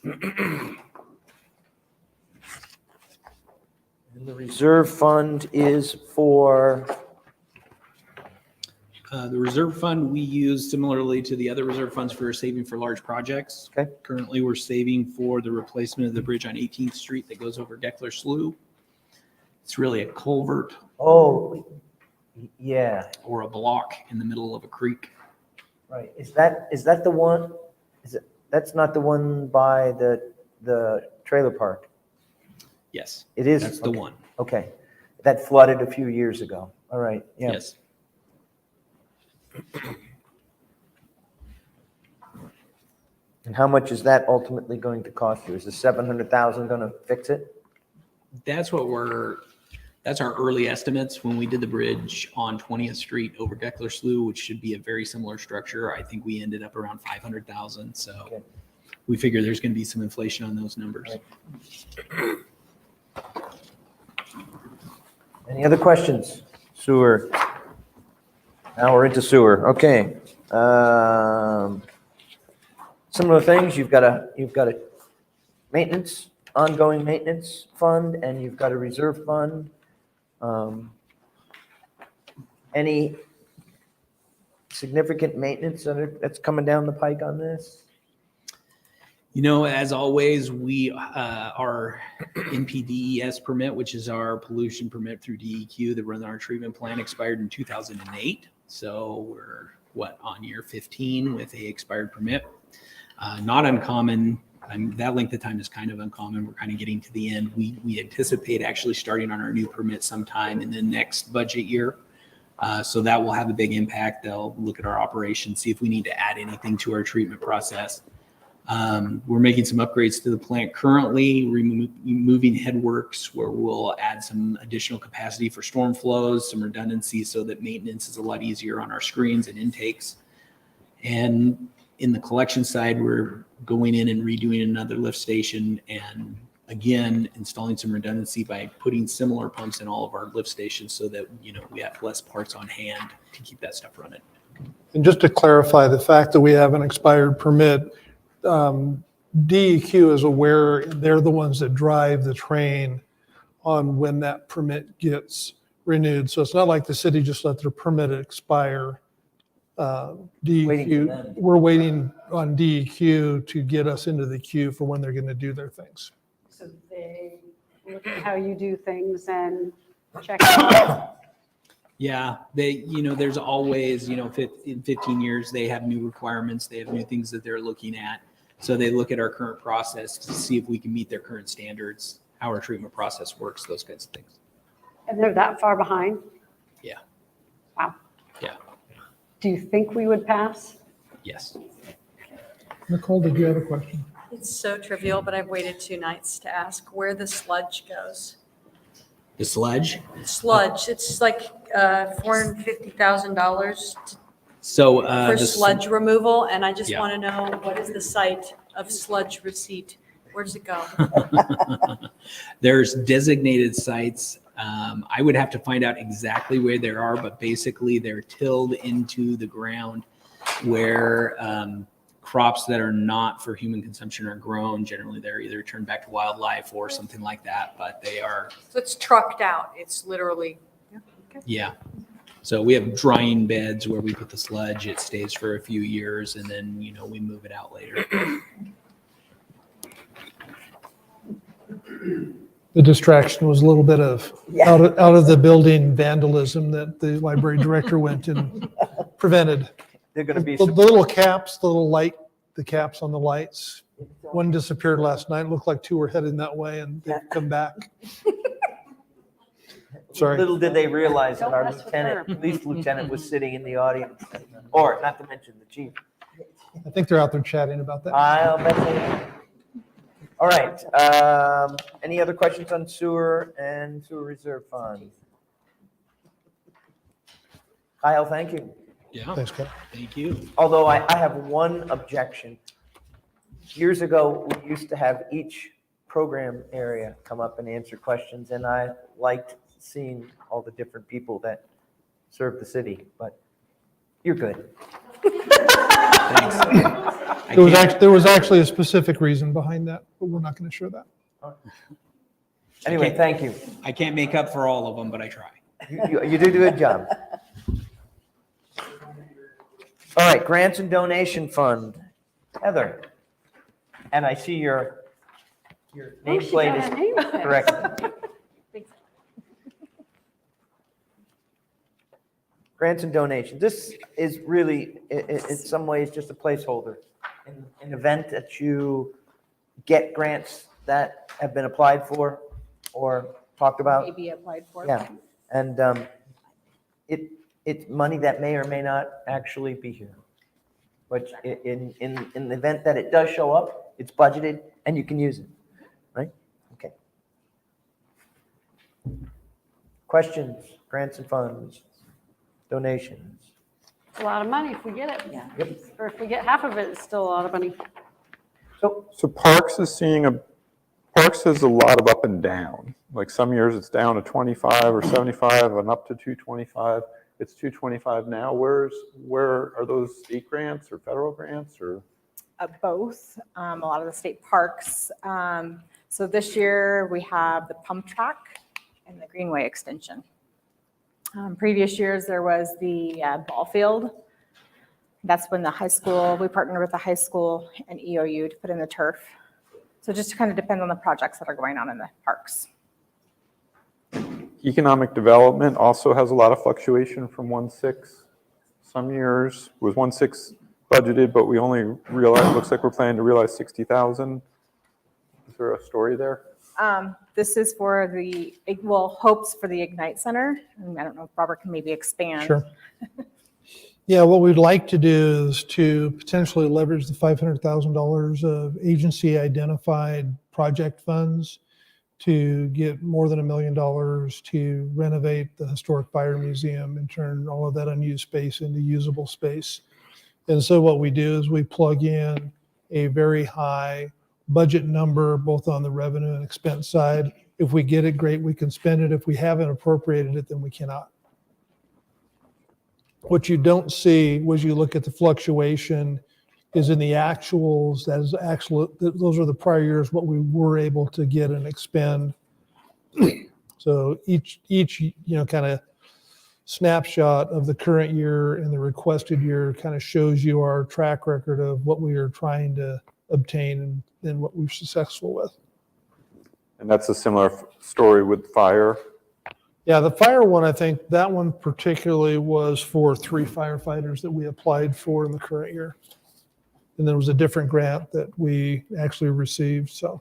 Speaker 8: And the reserve fund is for,
Speaker 11: The reserve fund, we use similarly to the other reserve funds for saving for large projects.
Speaker 8: Okay.
Speaker 11: Currently, we're saving for the replacement of the bridge on 18th Street that goes over Geckler Slough. It's really a culvert
Speaker 8: oh, yeah,
Speaker 11: or a block in the middle of a creek.
Speaker 8: right. Is that the one, that's not the one by the trailer park?
Speaker 11: Yes,
Speaker 8: It is?
Speaker 11: that's the
Speaker 8: Okay.
Speaker 11: one.
Speaker 8: Okay. That flooded a few years ago. All right, yeah.
Speaker 11: Yes.
Speaker 8: And how much is that ultimately going to cost you? Is the 700,000 going to fix it?
Speaker 11: That's our early estimates when we did the bridge on 20th Street over Geckler Slough, which should be a very similar structure. I think we ended up around 500,000. So
Speaker 8: Okay.
Speaker 11: we figure there's going to be some inflation on those numbers.
Speaker 8: Right. Any other questions? Sewer. Now we're into sewer. Okay. Similar things. You've got a maintenance, ongoing maintenance fund, and you've got a reserve fund. Any significant maintenance that's coming down the pike on this?
Speaker 11: You know, as always, we our NPDES permit, which is our pollution permit through DEQ that run our treatment plant, expired in 2008. So we're on year 15 with a expired permit. Not uncommon. That length of time is kind of uncommon. We're kind of getting to the end. We anticipate actually starting on our new permit sometime in the next budget year. So that will have a big impact. They'll look at our operations, see if we need to add anything to our treatment process. We're making some upgrades to the plant currently, removing headworks where we'll add some additional capacity for storm flows, some redundancy so that maintenance is a lot easier on our screens and intakes. And in the collection side, we're going in and redoing another lift station and again, installing some redundancy by putting similar pumps in all of our lift stations so that, we have less parts on hand to keep that stuff running.
Speaker 5: And just to clarify, the fact that we have an expired permit, DEQ is aware, they're the ones that drive the train on when that permit gets renewed. So it's not like the city just let their permit expire.
Speaker 8: Waiting for them.
Speaker 5: We're waiting on DEQ to get us into the queue for when they're going to do their things.
Speaker 7: so they look at how you do things and check it out.
Speaker 11: Yeah, there's always, in 15 years, they have new requirements. They have new things that they're looking at. So they look at our current process to see if we can meet their current standards, how our treatment process works, those kinds of things.
Speaker 7: And they're that far behind?
Speaker 11: Yeah.
Speaker 7: Wow.
Speaker 11: Yeah.
Speaker 7: Do you think we would pass?
Speaker 11: Yes.
Speaker 5: Nicole, did you have a question?
Speaker 12: It's so trivial, but I've waited 2 nights to ask where the sludge goes.
Speaker 11: The sludge.
Speaker 12: Sludge, it's like $450,000
Speaker 11: So
Speaker 12: for
Speaker 11: the
Speaker 12: sludge removal, and I just
Speaker 11: Yeah.
Speaker 12: want to know what is the site of sludge receipt? Where does it go?
Speaker 11: There's designated sites. I would have to find out exactly where they are, but basically they're tilled into the ground where crops that are not for human consumption are grown. Generally, they're either turned back to wildlife or something like that, but they are,
Speaker 12: So it's trucked out. It's literally,
Speaker 11: yeah. So we have drying beds where we put the sludge. It stays for a few years and then, we move it out later.
Speaker 5: The distraction was a little bit of out of the building vandalism that the library director went and prevented.
Speaker 8: They're going to be
Speaker 5: The little caps, the caps on the lights, One disappeared last night. Looked like two were heading that way and they've come back. Sorry.
Speaker 8: Little did they realize that
Speaker 7: Don't
Speaker 8: our
Speaker 7: mess with her.
Speaker 8: police lieutenant was sitting in the audience. Or, not to mention the chief.
Speaker 5: I think they're out there chatting about that.
Speaker 8: I'll bet they are. All right, any other questions on sewer and sewer reserve fund? Kyle, thank you.
Speaker 11: Yeah,
Speaker 5: Thanks, Kyle.
Speaker 11: thank you.
Speaker 8: Although I have one objection. Years ago, we used to have each program area come up and answer questions, and I liked seeing all the different people that serve the city, but you're good.
Speaker 11: Thanks.
Speaker 5: There was actually a specific reason behind that, but we're not going to share that.
Speaker 8: Anyway, thank you.
Speaker 11: I can't make up for all of them, but I try.
Speaker 8: You did a good job. All right, grants and donation fund. Heather. And I see your
Speaker 7: Oh, she
Speaker 8: nameplate
Speaker 7: got a name
Speaker 8: is
Speaker 7: fixed.
Speaker 8: correct. Grants and donations. This is really, in some ways, just a placeholder. In an event that you get grants that have been applied for or talked about.
Speaker 12: Maybe applied for.
Speaker 8: Yeah, and it's money that may or may not actually be here. But in the event that it does show up, it's budgeted and you can use it, right? Okay. Questions, grants and funds, donations?
Speaker 7: A lot of money if we get it.
Speaker 9: Yeah.
Speaker 8: Yep.
Speaker 7: Or if we get half of it, it's still a lot of money.
Speaker 10: So Parks is Parks has a lot of up and down. Like some years it's down to 25 or 75 and up to 225. It's 225 now. Where are those state grants or federal grants or?
Speaker 12: Both, a lot of the state parks. So this year we have the pump track and the Greenway extension. Previous years there was the ball field. That's when the high school, we partnered with the high school and EOU to put in the turf. So it just kind of depends on the projects that are going on in the parks.
Speaker 10: Economic development also has a lot of fluctuation from 1.6. Some years was 1.6 budgeted, but we only realized, looks like we're planning to realize 60,000. Is there a story there?
Speaker 12: This is for the, hopes for the Ignite Center. And I don't know if Robert can maybe expand.
Speaker 5: Sure. Yeah, what we'd like to do is to potentially leverage the $500,000 of agency identified project funds to get more than $1 million to renovate the historic fire museum and turn all of that unused space into usable space. And so what we do is we plug in a very high budget number, both on the revenue and expense side. If we get it, great, we can spend it. If we haven't appropriated it, then we cannot. What you don't see was you look at the fluctuation is in the actuals. That is actual, those are the prior years, what we were able to get and expend. So each kind of snapshot of the current year and the requested year kind of shows you our track record of what we are trying to obtain and what we're successful with.
Speaker 10: And that's a similar story with fire.
Speaker 5: Yeah, the fire one, I think that one particularly was for 3 firefighters that we applied for in the current year. And there was a different grant that we actually received, so.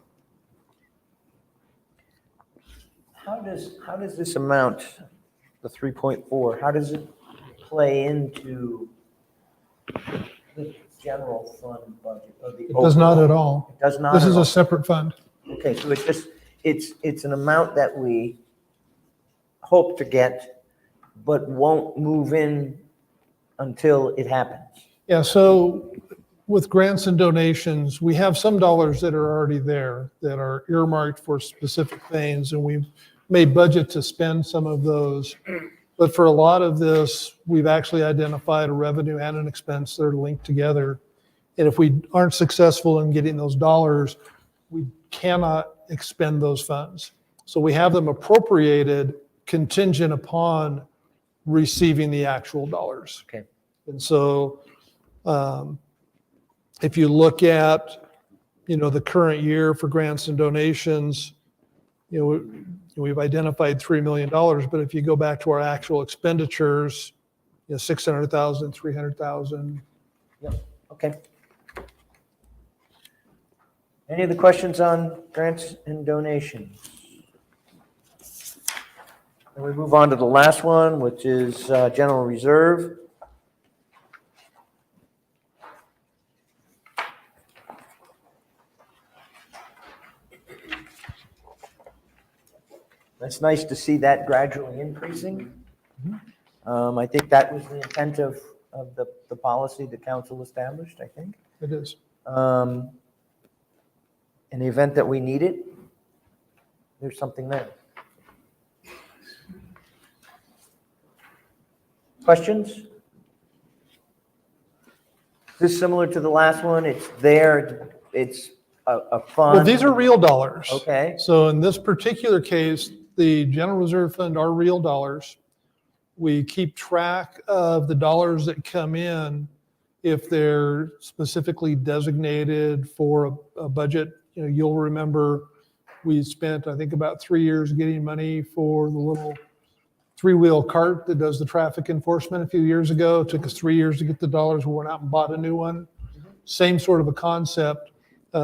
Speaker 8: How does this amount, the 3.4, how does it play into the general fund budget? Or the
Speaker 5: It does not at all.
Speaker 8: It does not
Speaker 5: This
Speaker 8: at
Speaker 5: is
Speaker 8: all?
Speaker 5: a separate fund.
Speaker 8: Okay, so it's an amount that we hope to get, but won't move in until it happens.
Speaker 5: Yeah, so with grants and donations, we have some dollars that are already there that are earmarked for specific things, and we've made budget to spend some of those. But for a lot of this, we've actually identified a revenue and an expense that are linked together. And if we aren't successful in getting those dollars, we cannot expend those funds. So we have them appropriated contingent upon receiving the actual dollars.
Speaker 8: Okay.
Speaker 5: And so if you look at, the current year for grants and donations, we've identified $3 million, but if you go back to our actual expenditures, 600,000, 300,000.
Speaker 8: Yep, okay. Any other questions on grants and donations? And we move on to the last one, which is general reserve. It's nice to see that gradually increasing. I think that was the intent of the policy the council established, I think.
Speaker 5: It is.
Speaker 8: In the event that we need it, there's something there. Questions? This is similar to the last one. It's there. It's a fund.
Speaker 5: Well, these are real dollars.
Speaker 8: Okay.
Speaker 5: So in this particular case, the general reserve fund are real dollars. We keep track of the dollars that come in if they're specifically designated for a budget. You know, you'll remember we spent, I think, about 3 years getting money for the little three-wheel cart that does the traffic enforcement a few years ago. It took us 3 years to get the dollars. We went out and bought a new one. Same sort of a concept.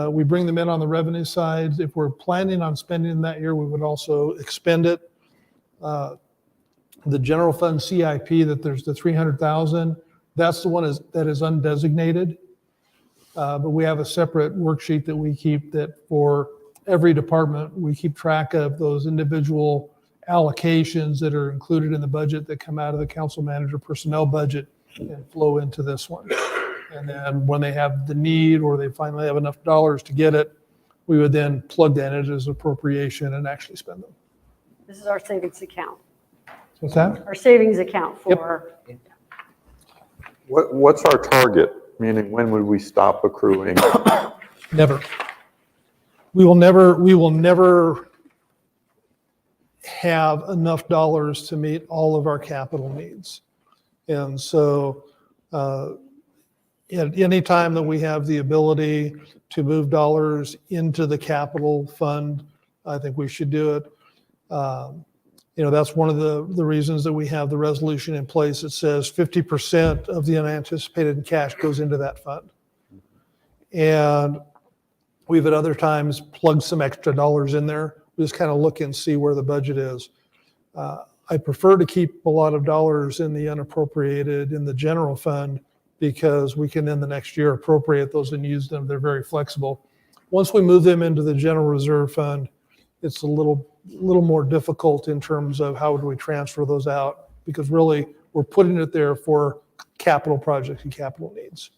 Speaker 5: We bring them in on the revenue side. If we're planning on spending that year, we would also expend it. The general fund CIP, that there's the 300,000, that's the one that is undesignated. But we have a separate worksheet that we keep that for every department, we keep track of those individual allocations that are included in the budget that come out of the council manager personnel budget and flow into this one. And then when they have the need or they finally have enough dollars to get it, we would then plug that in as appropriation and actually spend them.
Speaker 7: This is our savings account.
Speaker 5: What's that?
Speaker 7: Our savings account for,
Speaker 10: What's our target? Meaning, when would we stop accruing?
Speaker 5: Never. We will never have enough dollars to meet all of our capital needs. And so at any time that we have the ability to move dollars into the capital fund, I think we should do it. You know, that's one of the reasons that we have the resolution in place that says 50% of the unanticipated cash goes into that fund. And we've at other times plugged some extra dollars in there. We just kind of look and see where the budget is. I prefer to keep a lot of dollars in the unappropriated in the general fund because we can then the next year appropriate those and use them. They're very flexible. Once we move them into the general reserve fund, it's a little more difficult in terms of how do we transfer those out, because really we're putting it there for capital projects and capital needs.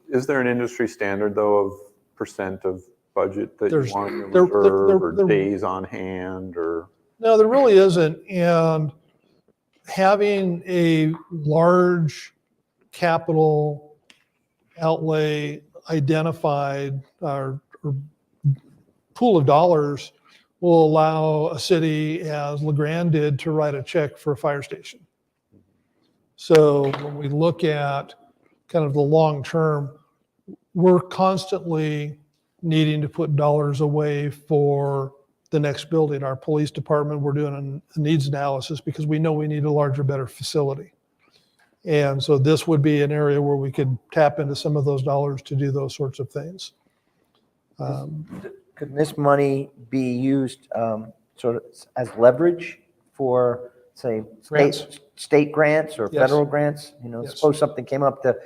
Speaker 10: Is there an industry standard, though, of percent of budget that
Speaker 5: There's-
Speaker 10: you want in
Speaker 5: there-
Speaker 10: reserve or
Speaker 5: there-
Speaker 10: days on hand or?
Speaker 5: No, there really isn't. And having a large capital outlay identified or pool of dollars will allow a city, as Grande did, to write a check for a fire station. So when we look at kind of the long term, we're constantly needing to put dollars away for the next building. Our police department, we're doing a needs analysis because we know we need a larger, better facility. And so this would be an area where we could tap into some of those dollars to do those sorts of things.
Speaker 8: Could this money be used sort of as leverage for, say,
Speaker 5: Grants.
Speaker 8: state grants or
Speaker 5: Yes.
Speaker 8: federal grants? You know,
Speaker 5: Yes.
Speaker 8: suppose something came up that,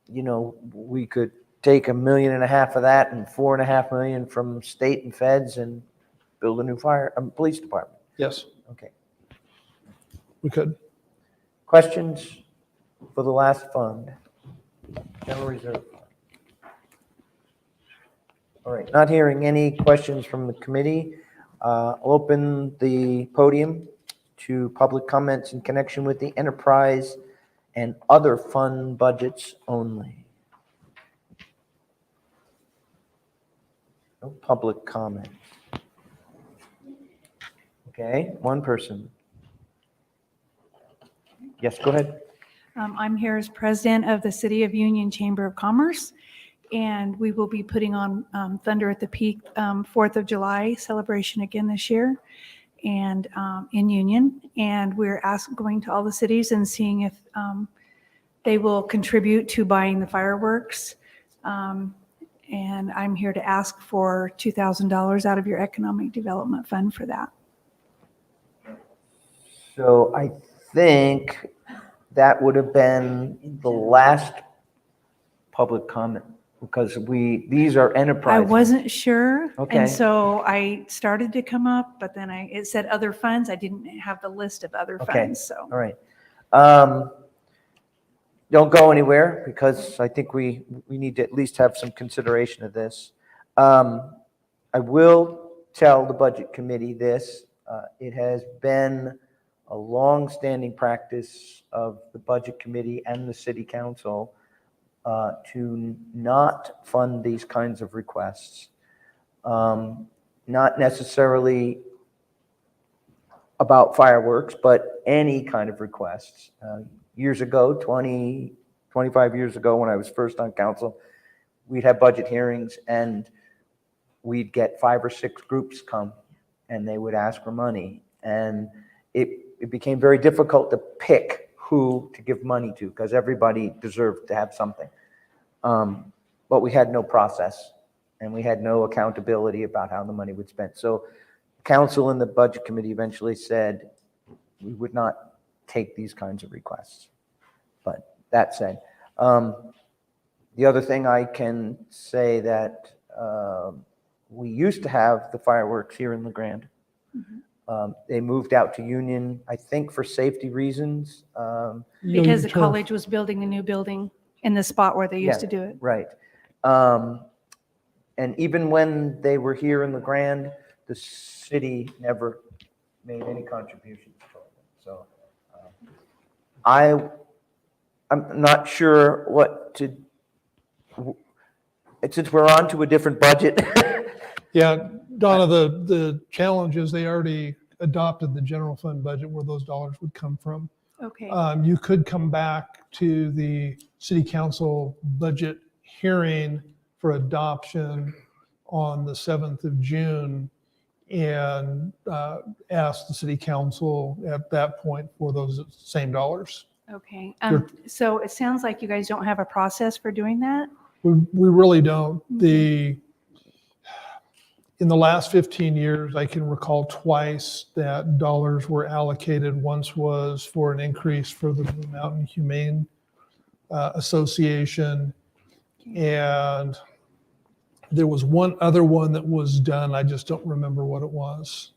Speaker 8: you know, we could take $1.5 million of that and $4.5 million from state and feds and build a new police department.
Speaker 5: Yes,
Speaker 8: Okay.
Speaker 5: we could.
Speaker 8: Questions for the last fund? General Reserve. All right, not hearing any questions from the committee. I'll open the podium to public comments in connection with the enterprise and other fund budgets only. No public comment. Okay, one person. Yes, go ahead.
Speaker 13: I'm here as president of the City of Union Chamber of Commerce, and we will be putting on Thunder at the Peak 4th of July celebration again this year, and in Union. And we're going to all the cities and seeing if they will contribute to buying the fireworks. And I'm here to ask for $2,000 out of your Economic Development Fund for that.
Speaker 8: So I think that would have been the last public comment, because these are enterprise.
Speaker 13: I wasn't sure.
Speaker 8: Okay.
Speaker 13: And so I started to come up, but then it said other funds. I didn't have the list of other
Speaker 8: Okay,
Speaker 13: funds, so.
Speaker 8: all right. Don't go anywhere, because I think we need to at least have some consideration of this. I will tell the Budget Committee this. It has been a long-standing practice of the Budget Committee and the City Council to not fund these kinds of requests. Not necessarily about fireworks, but any kind of requests. Years ago, 25 years ago, when I was first on council, we'd have budget hearings and we'd get 5 or 6 groups come and they would ask for money. And it became very difficult to pick who to give money to, because everybody deserved to have something. But we had no process and we had no accountability about how the money would be spent. So council and the Budget Committee eventually said we would not take these kinds of requests. But that said, the other thing I can say that we used to have the fireworks here in the Grande. They moved out to Union, I think for safety reasons.
Speaker 13: Because the college was building a new building in the spot where they used to do it.
Speaker 8: Right. And even when they were here in the Grande, the city never made any contributions toward them. So I'm not sure what to, since we're on to a different budget.
Speaker 5: Yeah, Donna, the challenge is they already adopted the general fund budget where those dollars would come from.
Speaker 13: Okay.
Speaker 5: You could come back to the city council budget hearing for adoption on the 7th of June and ask the city council at that point for those same dollars.
Speaker 13: Okay. So it sounds like you guys don't have a process for doing that?
Speaker 5: We really don't. In the last 15 years, I can recall twice that dollars were allocated. Once was for an increase for the Blue Mountain Humane Association. And there was one other one that was done. I just don't remember what it was.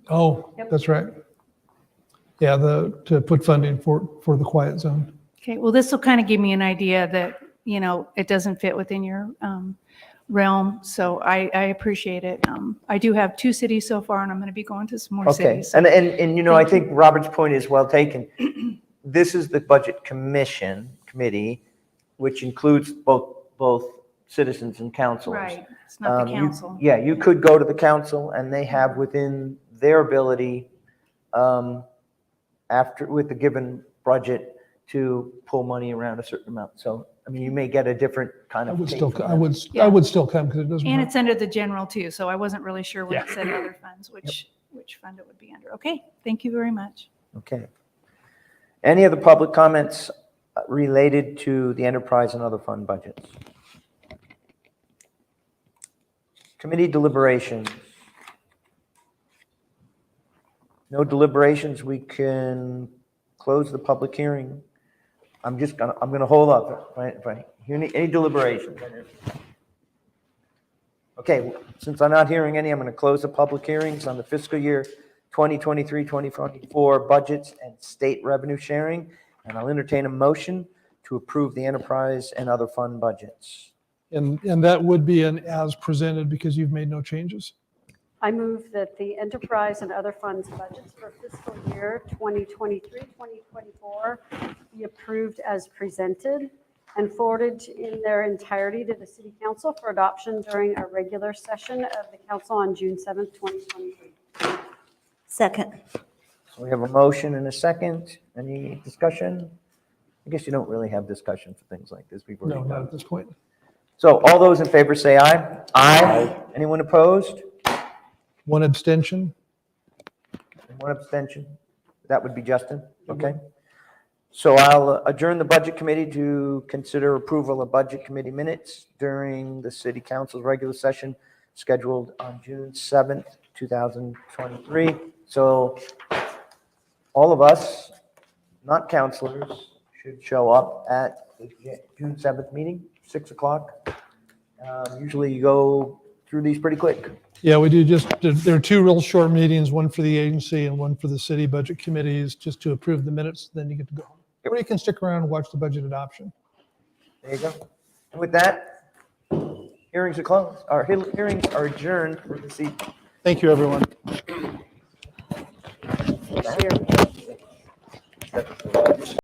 Speaker 5: Oh, that's right. Yeah, to put funding for the quiet zone.
Speaker 13: Okay, well, this will kind of give me an idea that, it doesn't fit within your realm, so I appreciate it. I do have 2 cities so far, and I'm going to be going to some more
Speaker 8: Okay,
Speaker 13: cities.
Speaker 8: and I think Robert's point is well taken. This is the Budget Committee, which includes both citizens and councilors.
Speaker 13: Right, it's not the council.
Speaker 8: Yeah, you could go to the council and they have within their ability, with the given budget, to pull money around a certain amount. So, you may get a different kind of.
Speaker 5: I would still come because it doesn't.
Speaker 13: And
Speaker 5: hurt.
Speaker 13: it's under the general too, so I wasn't really sure when it said other funds, which fund it would be under. Okay, thank you very much.
Speaker 8: Okay. Any other public comments related to the enterprise and other fund budgets? Committee deliberations. No deliberations, we can close the public hearing. I'm gonna hold up, right? Any deliberations? Okay, since I'm not hearing any, I'm gonna close the public hearings on the fiscal year 2023-2024 budgets and state revenue sharing, and I'll entertain a motion to approve the enterprise and other fund budgets.
Speaker 5: And that would be an as presented because you've made no changes.
Speaker 7: I move that the enterprise and other funds budgets for fiscal year 2023-2024 be approved as presented and forwarded in their entirety to the City Council for adoption during a regular session of the council on June 7th, 2023.
Speaker 9: Second.
Speaker 8: So we have a motion and a second. Any discussion? I guess you don't really have discussion for things like this. We've already
Speaker 5: No,
Speaker 8: done
Speaker 5: not
Speaker 8: it.
Speaker 5: at this point.
Speaker 8: So all those in favor say aye. Aye. Anyone opposed?
Speaker 5: One abstention.
Speaker 8: One abstention. That would be Justin. Okay. So I'll adjourn the budget committee to consider approval of budget committee minutes during the city council's regular session scheduled on June 7th, 2023. So all of us, not counselors, should show up at the June 7th meeting, 6 o'clock. Usually you go through these pretty quick.
Speaker 5: Yeah, we do there are two real short meetings, one for the agency and one for the city budget committees, just to approve the minutes, then you get to go home. Or you can stick around and watch the budget adoption.
Speaker 8: There you go. And with that, hearings are closed, our hearings are adjourned for this evening.
Speaker 5: Thank you, everyone.
Speaker 8: Sure.